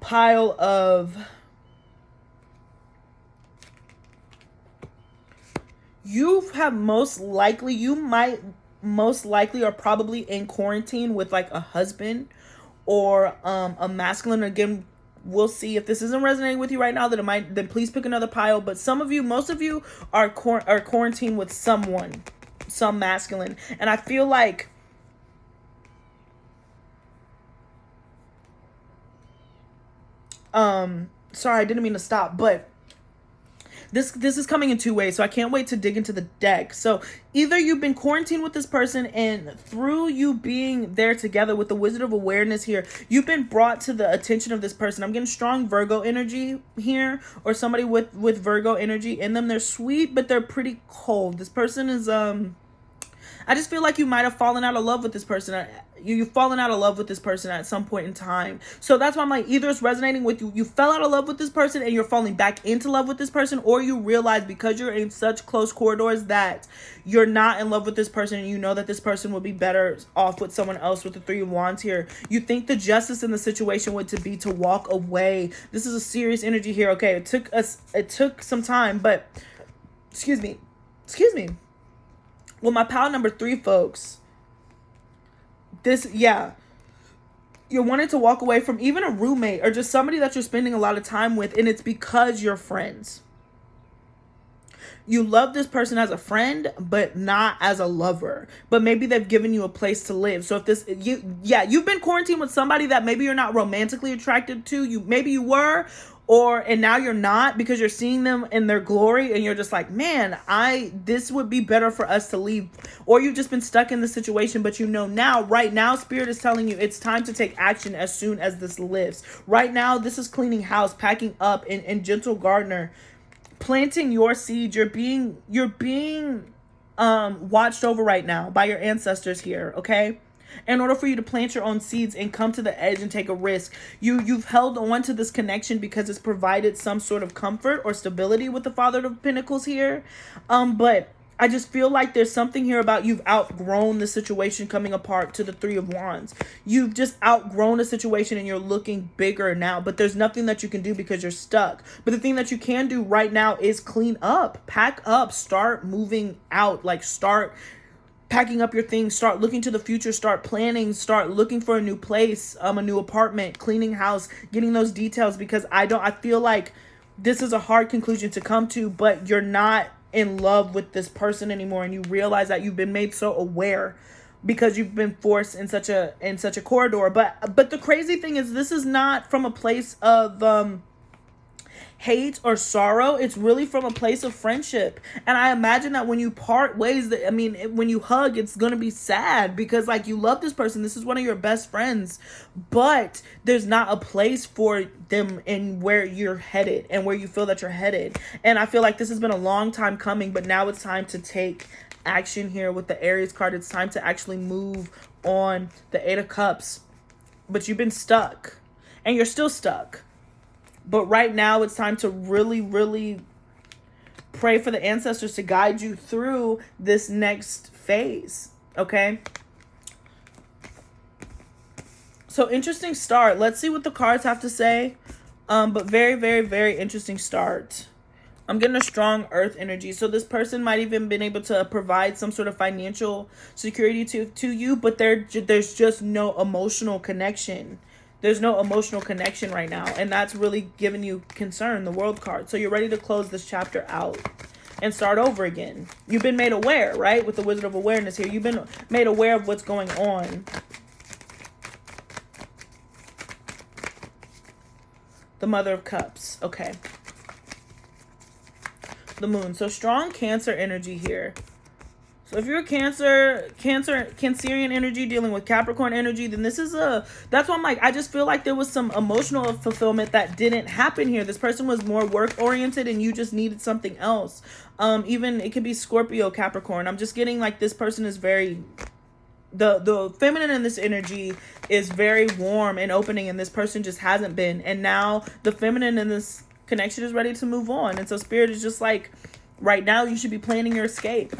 pile of, you have most likely, you might most likely are probably in quarantine with like a husband or a masculine. Again, we'll see if this isn't resonating with you right now, then please pick another pile. But most of you are quarantined with someone, some masculine. And I feel like sorry, I didn't mean to stop, but this is coming in two ways, so I can't wait to dig into the deck. So either you've been quarantined with this person, and through you being there together with the Wizard of Awareness here, you've been brought to the attention of this person. I'm getting strong Virgo energy here, or somebody with Virgo energy in them. They're sweet, but they're pretty cold. This person is I just feel like you might have fallen out of love with this person. You've fallen out of love with this person at some point in time. So that's why I'm like, either it's resonating with you. You fell out of love with this person and you're falling back into love with this person, or you realize because you're in such close corridors that you're not in love with this person, and you know that this person would be better off with someone else. With the Three of Wands here, you think the justice in the situation would be to walk away. This is a serious energy here. Okay, it took some time, but excuse me. Well, my pile number 3, folks, you're wanting to walk away from even a roommate or just somebody that you're spending a lot of time with, and it's because you're friends. You love this person as a friend, but not as a lover. But maybe they've given you a place to live. So if you've been quarantined with somebody that maybe you're not romantically attracted to. Maybe you were, and now you're not, because you're seeing them in their glory and you're just like, man, this would be better for us to leave. Or you've just been stuck in the situation, but right now, Spirit is telling you it's time to take action as soon as this lifts. Right now, this is cleaning house, packing up, and gentle gardener, planting your seeds. You're being watched over right now by your ancestors here, okay? In order for you to plant your own seeds and come to the edge and take a risk, you've held on to this connection because it's provided some sort of comfort or stability with the Father of Pentacles here. But I just feel like there's something here about you've outgrown the situation coming apart to the Three of Wands. You've just outgrown a situation and you're looking bigger now, but there's nothing that you can do because you're stuck. But the thing that you can do right now is clean up, pack up, start moving out, like start packing up your things, start looking to the future, start planning, start looking for a new place, a new apartment, cleaning house, getting those details, because I feel like this is a hard conclusion to come to, but you're not in love with this person anymore, and you realize that you've been made so aware because you've been forced in such a corridor. But the crazy thing is, this is not from a place of hate or sorrow. It's really from a place of friendship. And I imagine that when you part ways, when you hug, it's gonna be sad because like you love this person, this is one of your best friends, but there's not a place for them in where you're headed and where you feel that you're headed. And I feel like this has been a long time coming, but now it's time to take action here with the Aries card. It's time to actually move on. The Eight of Cups. But you've been stuck and you're still stuck. But right now it's time to really, really pray for the ancestors to guide you through this next phase. Okay? So interesting start. Let's see what the cards have to say. But very, very, very interesting start. I'm getting a strong earth energy. So this person might even been able to provide some sort of financial security to you, but there's just no emotional connection. There's no emotional connection right now. And that's really giving you concern, the World card. So you're ready to close this chapter out and start over again. You've been made aware, right? With the Wizard of Awareness here. You've been made aware of what's going on. The Mother of Cups. Okay. The Moon. So strong Cancer energy here. So if you're a Cancerian energy dealing with Capricorn energy, then that's why I'm like, I just feel like there was some emotional fulfillment that didn't happen here. This person was more work oriented and you just needed something else. Even it could be Scorpio, Capricorn. I'm just getting like this person is very, the feminine in this energy is very warm and opening, and this person just hasn't been. And now the feminine in this connection is ready to move on. And so Spirit is just like, right now you should be planning your escape.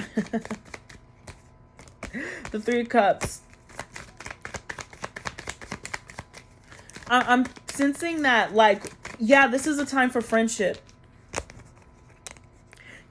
The Three of Cups. I'm sensing that, like, yeah, this is a time for friendship.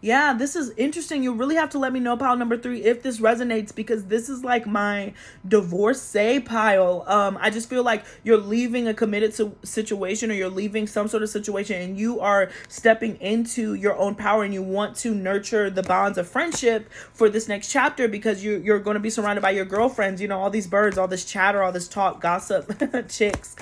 Yeah, this is interesting. You really have to let me know, pile number 3, if this resonates, because this is like my divorcee pile. I just feel like you're leaving a committed situation, or you're leaving some sort of situation, and you are stepping into your own power, and you want to nurture the bonds of friendship for this next chapter, because you're going to be surrounded by your girlfriends, you know, all these birds, all this chatter, all this talk, gossip, chicks.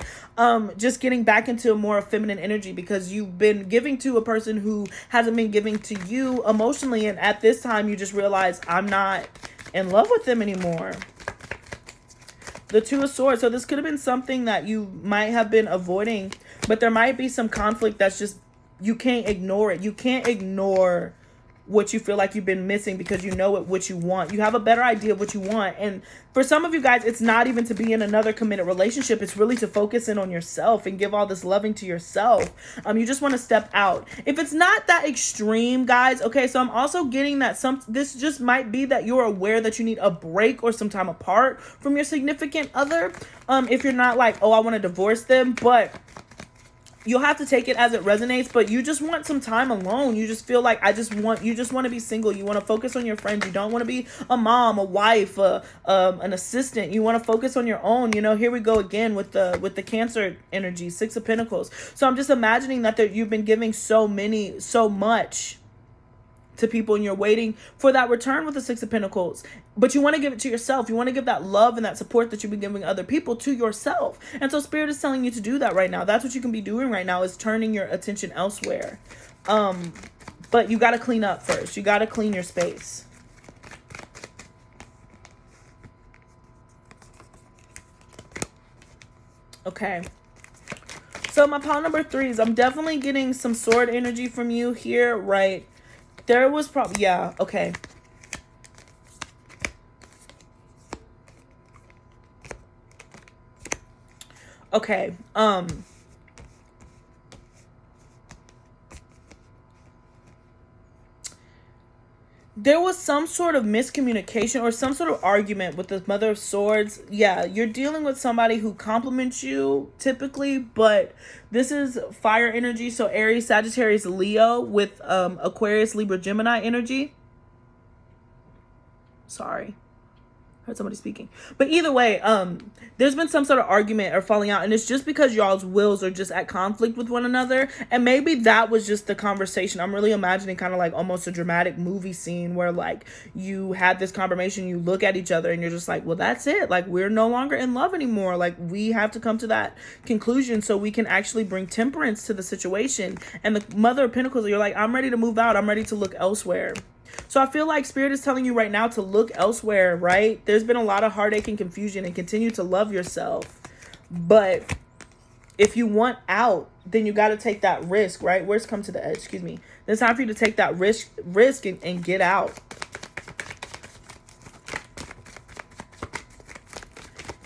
Just getting back into a more feminine energy, because you've been giving to a person who hasn't been giving to you emotionally, and at this time you just realize, I'm not in love with them anymore. The 2 of Swords. So this could have been something that you might have been avoiding, but there might be some conflict that's just, you can't ignore it. You can't ignore what you feel like you've been missing, because you know what you want. You have a better idea of what you want. And for some of you guys, it's not even to be in another committed relationship. It's really to focus in on yourself and give all this loving to yourself. You just want to step out. If it's not that extreme, guys, okay, so I'm also getting that this just might be that you're aware that you need a break or some time apart from your significant other. If you're not like, oh, I want to divorce them, but you'll have to take it as it resonates, but you just want some time alone. You just feel like you just want to be single. You want to focus on your friends. You don't want to be a mom, a wife, an assistant. You want to focus on your own. You know, here we go again with the Cancer energy, 6 of Pentacles. So I'm just imagining that you've been giving so much to people, and you're waiting for that return with the 6 of Pentacles, but you want to give it to yourself. You want to give that love and that support that you've been giving other people to yourself. And so Spirit is telling you to do that right now. That's what you can be doing right now, is turning your attention elsewhere. But you got to clean up first. You got to clean your space. Okay. So my pile number 3 is, I'm definitely getting some sword energy from you here, right? There was probably, yeah, okay. Okay, there was some sort of miscommunication or some sort of argument with the Mother of Swords. Yeah, you're dealing with somebody who compliments you typically, but this is fire energy. So Aries, Sagittarius, Leo with Aquarius, Libra, Gemini energy. Sorry. Heard somebody speaking. But either way, there's been some sort of argument or falling out, and it's just because y'all's wills are just at conflict with one another. And maybe that was just the conversation. I'm really imagining kind of like almost a dramatic movie scene where like you had this confirmation, you look at each other and you're just like, well, that's it. Like, we're no longer in love anymore. Like, we have to come to that conclusion so we can actually bring temperance to the situation. And the Mother of Pentacles, you're like, I'm ready to move out. I'm ready to look elsewhere. So I feel like Spirit is telling you right now to look elsewhere, right? There's been a lot of heartache and confusion, and continue to love yourself. But if you want out, then you got to take that risk, right? Where's come to the edge? Excuse me. It's time for you to take that risk and get out.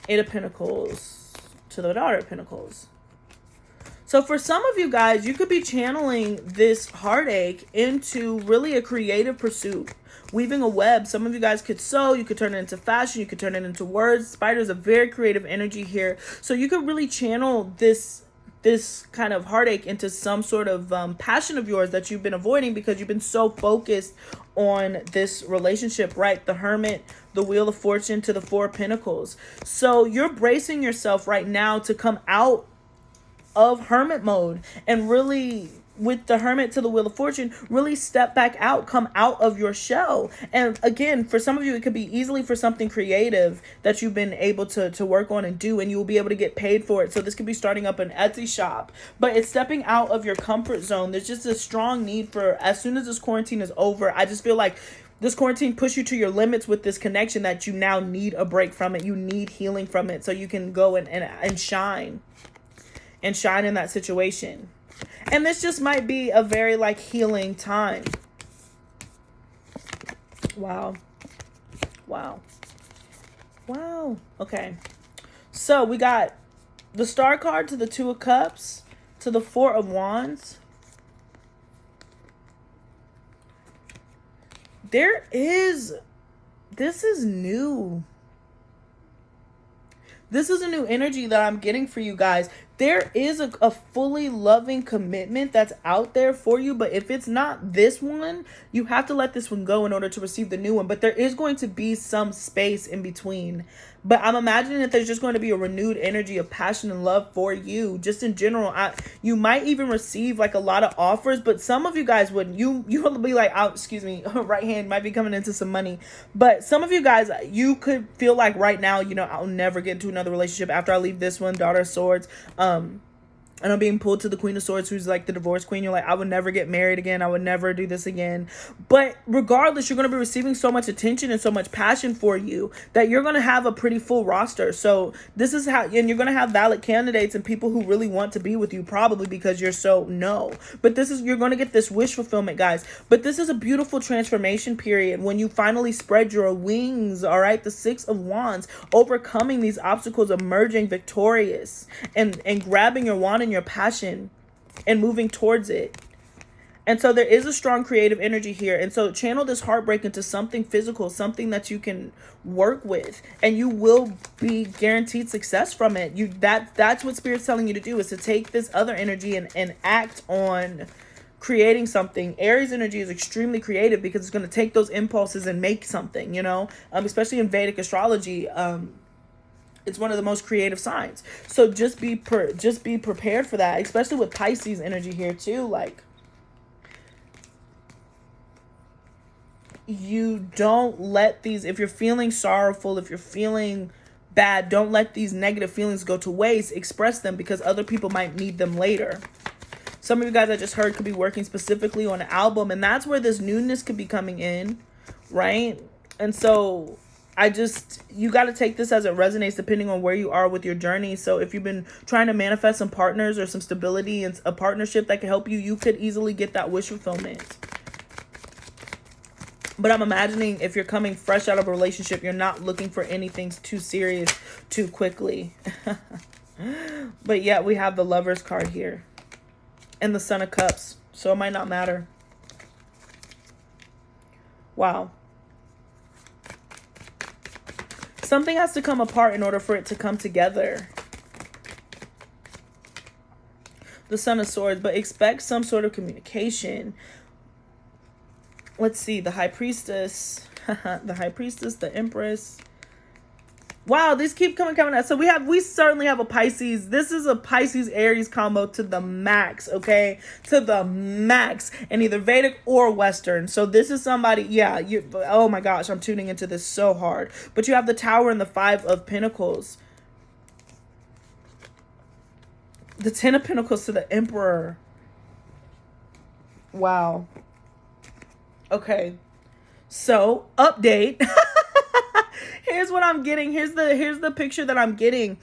Eight of Pentacles to the Daughter of Pentacles. So for some of you guys, you could be channeling this heartache into really a creative pursuit, weaving a web. Some of you guys could sew, you could turn it into fashion, you could turn it into words. Spider's a very creative energy here. So you could really channel this kind of heartache into some sort of passion of yours that you've been avoiding because you've been so focused on this relationship, right? The Hermit, the Wheel of Fortune to the Four of Pentacles. So you're bracing yourself right now to come out of hermit mode and really, with the Hermit to the Wheel of Fortune, really step back out, come out of your shell. And again, for some of you, it could be easily for something creative that you've been able to work on and do, and you will be able to get paid for it. So this could be starting up an Etsy shop, but it's stepping out of your comfort zone. There's just a strong need for, as soon as this quarantine is over, I just feel like this quarantine pushed you to your limits with this connection that you now need a break from it. You need healing from it so you can go and shine. And shine in that situation. And this just might be a very like healing time. Wow. Wow. Wow. Okay. So we got the Star card to the Two of Cups to the Four of Wands. This is new. This is a new energy that I'm getting for you guys. there is a fully loving commitment that's out there for you. But if it's not this one, you have to let this one go in order to receive the new one. But there is going to be some space in between. But I'm imagining that there's just going to be a renewed energy of passion and love for you. Just in general, you might even receive like a lot of offers, but some of you guys wouldn't. You'll be like, oh, excuse me, right hand might be coming into some money. But some of you guys, you could feel like right now, I'll never get into another relationship after I leave this one, Daughter of Swords. And I'm being pulled to the Queen of Swords, who's like the divorce queen. You're like, I would never get married again. I would never do this again. But regardless, you're going to be receiving so much attention and so much passion for you that you're going to have a pretty full roster. So this is how, and you're going to have valid candidates and people who really want to be with you, probably because you're so no. But you're going to get this wish fulfillment, guys. But this is a beautiful transformation period when you finally spread your wings, all right? The Six of Wands, overcoming these obstacles, emerging victorious and grabbing your wand and your passion and moving towards it. And so there is a strong creative energy here. And so channel this heartbreak into something physical, something that you can work with, and you will be guaranteed success from it. That's what Spirit's telling you to do, is to take this other energy and act on creating something. Aries energy is extremely creative because it's going to take those impulses and make something, especially in Vedic astrology. It's one of the most creative signs. So just be prepared for that, especially with Pisces energy here too. Like, you don't let these, if you're feeling sorrowful, if you're feeling bad, don't let these negative feelings go to waste. Express them, because other people might need them later. Some of you guys I just heard could be working specifically on an album, and that's where this newness could be coming in, right? And so you got to take this as it resonates depending on where you are with your journey. So if you've been trying to manifest some partners or some stability and a partnership that can help you, you could easily get that wish fulfillment. But I'm imagining if you're coming fresh out of a relationship, you're not looking for anything too serious too quickly. But yeah, we have the Lovers card here and the Son of Cups. So it might not matter. Wow. Something has to come apart in order for it to come together. The Son of Swords, but expect some sort of communication. Let's see, the High Priestess, the High Priestess, the Empress. Wow, these keep coming out. So we certainly have a Pisces. This is a Pisces Aries combo to the max, okay? To the max, and either Vedic or Western. So this is somebody, oh my gosh, I'm tuning into this so hard. But you have the Tower and the Five of Pentacles. The Ten of Pentacles to the Emperor. Wow. Okay. So, update. Here's what I'm getting. Here's the picture that I'm getting.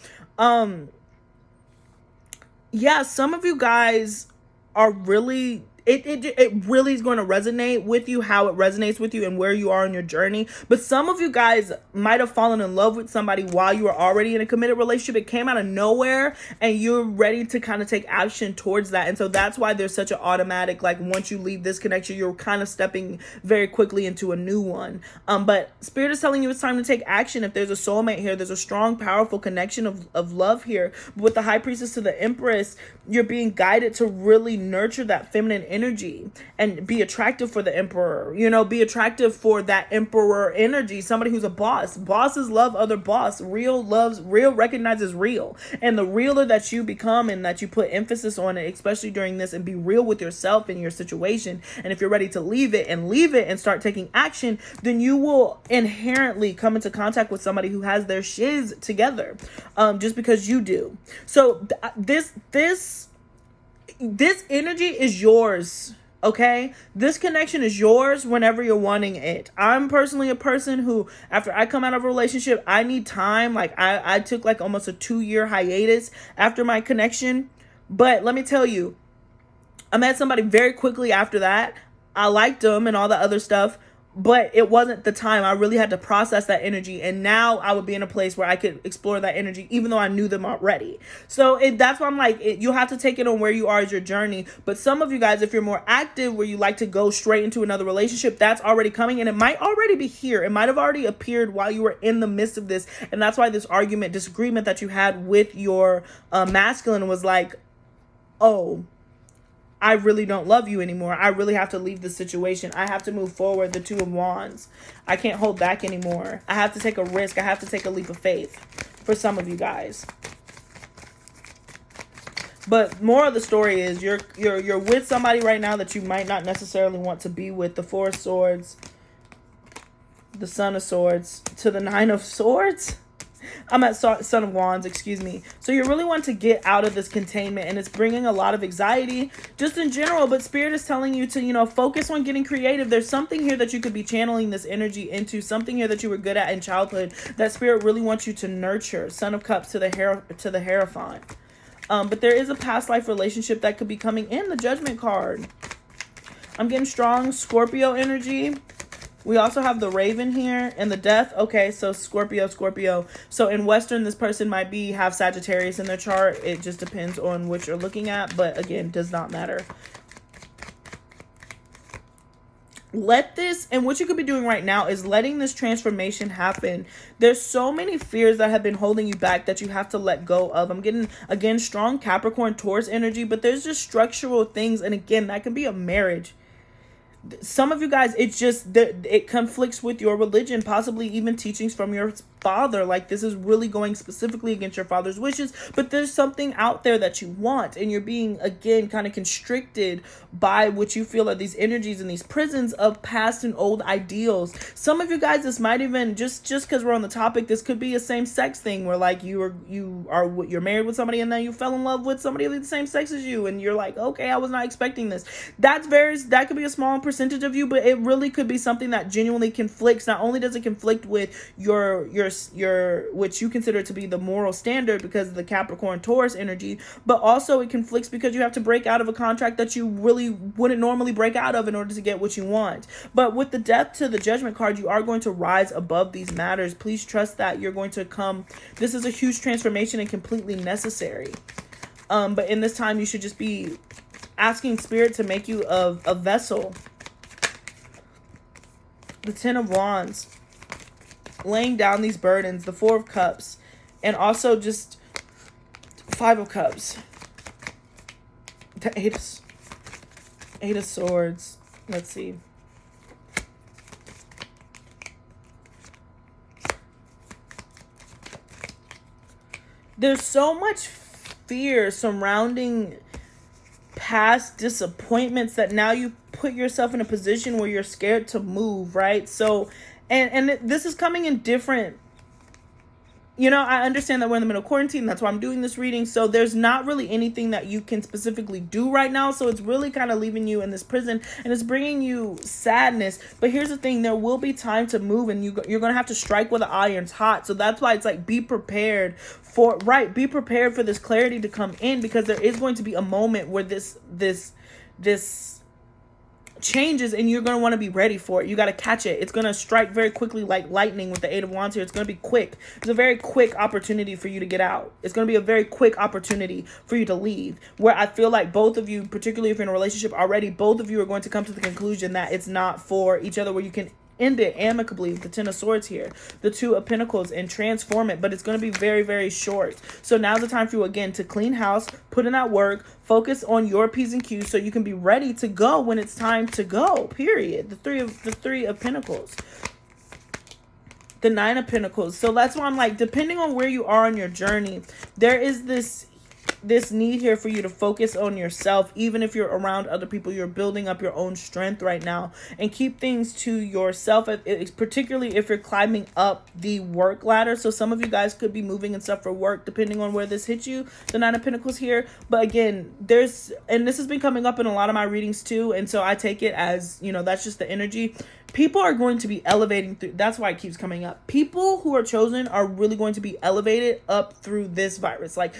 Yeah, some of you guys are really, it really is going to resonate with you, how it resonates with you and where you are on your journey. But some of you guys might have fallen in love with somebody while you were already in a committed relationship. It came out of nowhere and you're ready to kind of take action towards that. And so that's why there's such an automatic, like, once you leave this connection, you're kind of stepping very quickly into a new one. But Spirit is telling you it's time to take action. If there's a soulmate here, there's a strong, powerful connection of love here. With the High Priestess to the Empress, you're being guided to really nurture that feminine energy and be attractive for the Emperor, be attractive for that Emperor energy. Somebody who's a boss. Bosses love other boss. Real recognizes real. And the realer that you become and that you put emphasis on it, especially during this, and be real with yourself and your situation. And if you're ready to leave it and start taking action, then you will inherently come into contact with somebody who has their shiz together, just because you do. So this energy is yours, okay? This connection is yours whenever you're wanting it. I'm personally a person who, after I come out of a relationship, I need time. Like, I took like almost a 2-year hiatus after my connection. But let me tell you, I met somebody very quickly after that. I liked them and all the other stuff. but it wasn't the time. I really had to process that energy, and now I would be in a place where I could explore that energy even though I knew them already. So that's why I'm like, you have to take it on where you are as your journey. But some of you guys, if you're more active, where you like to go straight into another relationship, that's already coming, and it might already be here. It might have already appeared while you were in the midst of this, and that's why this disagreement that you had with your masculine was like, oh, I really don't love you anymore. I really have to leave this situation. I have to move forward. The Two of Wands. I can't hold back anymore. I have to take a risk. I have to take a leap of faith for some of you guys. But more of the story is you're with somebody right now that you might not necessarily want to be with. The Four of Swords, the Son of Swords, to the Nine of Swords. I'm at Son of Wands, excuse me. So you really want to get out of this containment, and it's bringing a lot of anxiety just in general. But Spirit is telling you to, focus on getting creative. There's something here that you could be channeling this energy into, something here that you were good at in childhood that Spirit really wants you to nurture. Son of Cups to the Hierophant. But there is a past life relationship that could be coming in. The Judgment card. I'm getting strong Scorpio energy. We also have the Raven here and the Death. Okay, so Scorpio. So in Western, this person might have Sagittarius in their chart. It just depends on what you're looking at. But again, does not matter. Let this, and what you could be doing right now is letting this transformation happen. There's so many fears that have been holding you back that you have to let go of. I'm getting, again, strong Capricorn Taurus energy, but there's just structural things. And again, that can be a marriage. Some of you guys, it conflicts with your religion, possibly even teachings from your father. Like, this is really going specifically against your father's wishes, but there's something out there that you want, and you're being, again, kind of constricted by what you feel are these energies and these prisons of past and old ideals. Some of you guys, this might even, just because we're on the topic, this could be a same-sex thing where, like, you're married with somebody and then you fell in love with somebody of the same sex as you, and you're like, okay, I was not expecting this. That could be a small percentage of you, but it really could be something that genuinely conflicts. Not only does it conflict with your which you consider to be the moral standard because of the Capricorn Taurus energy, but also it conflicts because you have to break out of a contract that you really wouldn't normally break out of in order to get what you want. But with the Death to the Judgment card, you are going to rise above these matters. Please trust that you're going to come. This is a huge transformation and completely necessary. But in this time, you should just be asking Spirit to make you a vessel. The Ten of Wands. Laying down these burdens. The Four of Cups. And also just Five of Cups. The Eight of Swords. Let's see. There's so much fear surrounding past disappointments that now you put yourself in a position where you're scared to move, right? So, and this is coming in different, I understand that we're in the middle of quarantine. That's why I'm doing this reading. So there's not really anything that you can specifically do right now. So it's really kind of leaving you in this prison, and it's bringing you sadness. But here's the thing. There will be time to move, and you're going to have to strike where the iron's hot. So that's why it's like, be prepared for this clarity to come in, because there is going to be a moment where this changes, and you're going to want to be ready for it. You got to catch it. It's going to strike very quickly like lightning with the Eight of Wands here. It's going to be quick. It's a very quick opportunity for you to get out. It's going to be a very quick opportunity for you to leave, where I feel like both of you, particularly if you're in a relationship already, both of you are going to come to the conclusion that it's not for each other, where you can end it amicably with the Ten of Swords here, the Two of Pentacles, and transform it. But it's going to be very, very short. So now's the time for you, again, to clean house, put in that work, focus on your P's and Q's so you can be ready to go when it's time to go, period. The Three of Pentacles. The Nine of Pentacles. So that's why I'm like, depending on where you are on your journey, there is this need here for you to focus on yourself. Even if you're around other people, you're building up your own strength right now, and keep things to yourself, particularly if you're climbing up the work ladder. So some of you guys could be moving and stuff for work, depending on where this hits you, the Nine of Pentacles here. But again, this has been coming up in a lot of my readings too, and so I take it as, that's just the energy. People are going to be elevating through. That's why it keeps coming up. People who are chosen are really going to be elevated up through this virus. Like,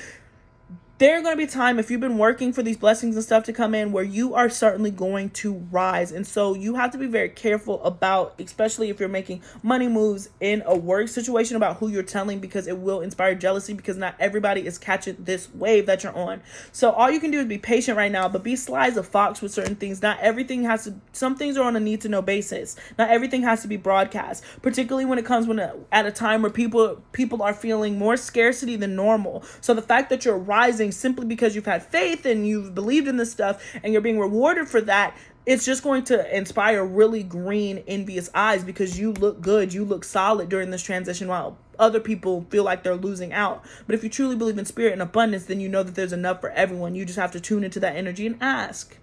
there are going to be time, if you've been working for these blessings and stuff to come in, where you are certainly going to rise. And so you have to be very careful about, especially if you're making money moves in a work situation, about who you're telling, because it will inspire jealousy, because not everybody is catching this wave that you're on. So all you can do is be patient right now, but be sly as a fox with certain things. Not everything has to, some things are on a need to know basis. Not everything has to be broadcast, particularly when it comes at a time where people are feeling more scarcity than normal. So the fact that you're rising simply because you've had faith and you've believed in this stuff and you're being rewarded for that, it's just going to inspire really green, envious eyes, because you look good, you look solid during this transition, while other people feel like they're losing out. But if you truly believe in spirit and abundance, then you know that there's enough for everyone. You just have to tune into that energy and ask.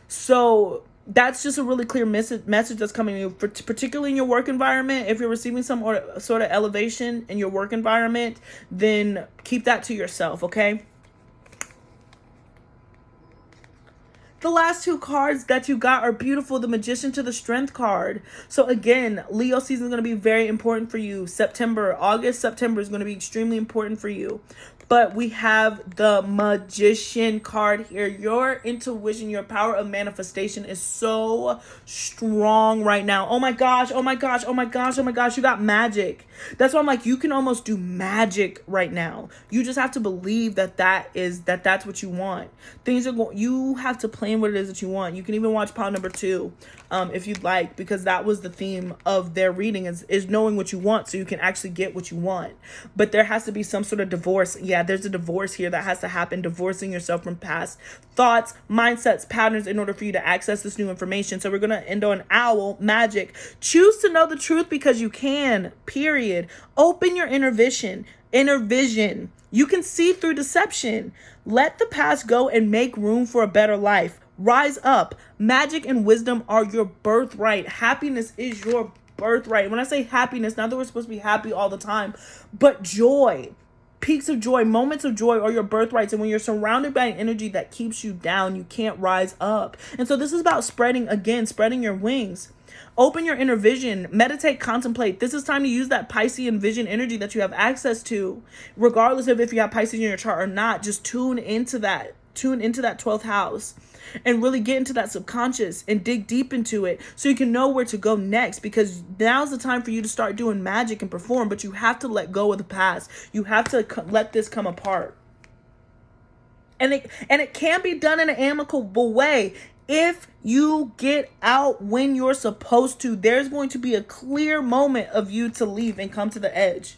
So that's just a really clear message that's coming to you, particularly in your work environment. If you're receiving some sort of elevation in your work environment, then keep that to yourself, okay? The last two cards that you got are beautiful. The Magician to the Strength card. So again, Leo season is going to be very important for you. August, September is going to be extremely important for you. But we have the Magician card here. Your intuition, your power of manifestation is so strong right now. Oh my gosh, oh my gosh, oh my gosh, oh my gosh. You got magic. That's why I'm like, you can almost do magic right now. You just have to believe that's what you want. You have to plan what it is that you want. You can even watch pile number 2 if you'd like, because that was the theme of their reading, is knowing what you want so you can actually get what you want. But there has to be some sort of divorce. Yeah, there's a divorce here that has to happen, divorcing yourself from past thoughts, mindsets, patterns, in order for you to access this new information. So we're going to end on owl, magic. Choose to know the truth because you can, period. Open your inner vision. You can see through deception. Let the past go and make room for a better life. Rise up. Magic and wisdom are your birthright. Happiness is your birthright. When I say happiness, not that we're supposed to be happy all the time, but joy. Peaks of joy, moments of joy are your birthrights. And when you're surrounded by an energy that keeps you down, you can't rise up. And so this is about spreading your wings. Open your inner vision. Meditate, contemplate. This is time to use that Piscean vision energy that you have access to. Regardless of if you have Pisces in your chart or not, just tune into that 12th house. And really get into that subconscious and dig deep into it so you can know where to go next, because now's the time for you to start doing magic and perform. But you have to let go of the past. You have to let this come apart. And it can be done in an amicable way. If you get out when you're supposed to, there's going to be a clear moment of you to leave and come to the edge.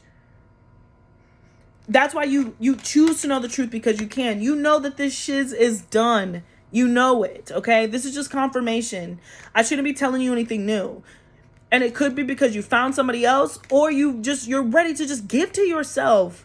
That's why you choose to know the truth, because you can. You know that this shiz is done. You know it, okay? This is just confirmation. I shouldn't be telling you anything new. And it could be because you found somebody else, or you're ready to just give to yourself.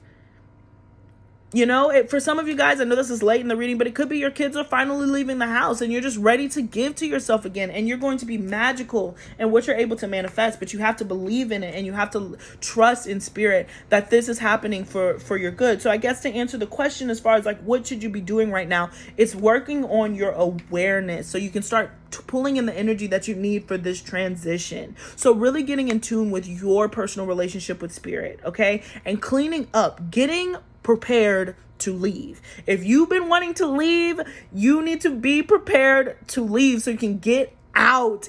You know, for some of you guys, I know this is late in the reading, but it could be your kids are finally leaving the house and you're just ready to give to yourself again. And you're going to be magical in what you're able to manifest, but you have to believe in it and you have to trust in spirit that this is happening for your good. So I guess to answer the question as far as like, what should you be doing right now? It's working on your awareness so you can start pulling in the energy that you need for this transition. So really getting in tune with your personal relationship with spirit, okay? And cleaning up, getting prepared to leave. If you've been wanting to leave, you need to be prepared to leave so you can get out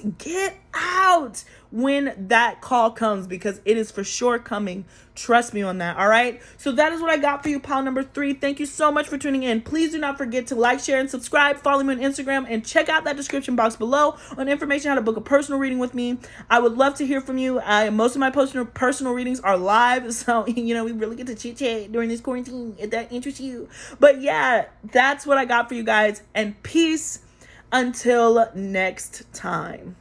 when that call comes, because it is for sure coming. Trust me on that. All right. So that is what I got for you, pile number 3. Thank you so much for tuning in. Please do not forget to like, share, and subscribe. Follow me on Instagram and check out that description box below on information how to book a personal reading with me. I would love to hear from you. Most of my personal readings are live, so we really get to chit chat during this quarantine if that interests you. But yeah, that's what I got for you guys, and peace until next time.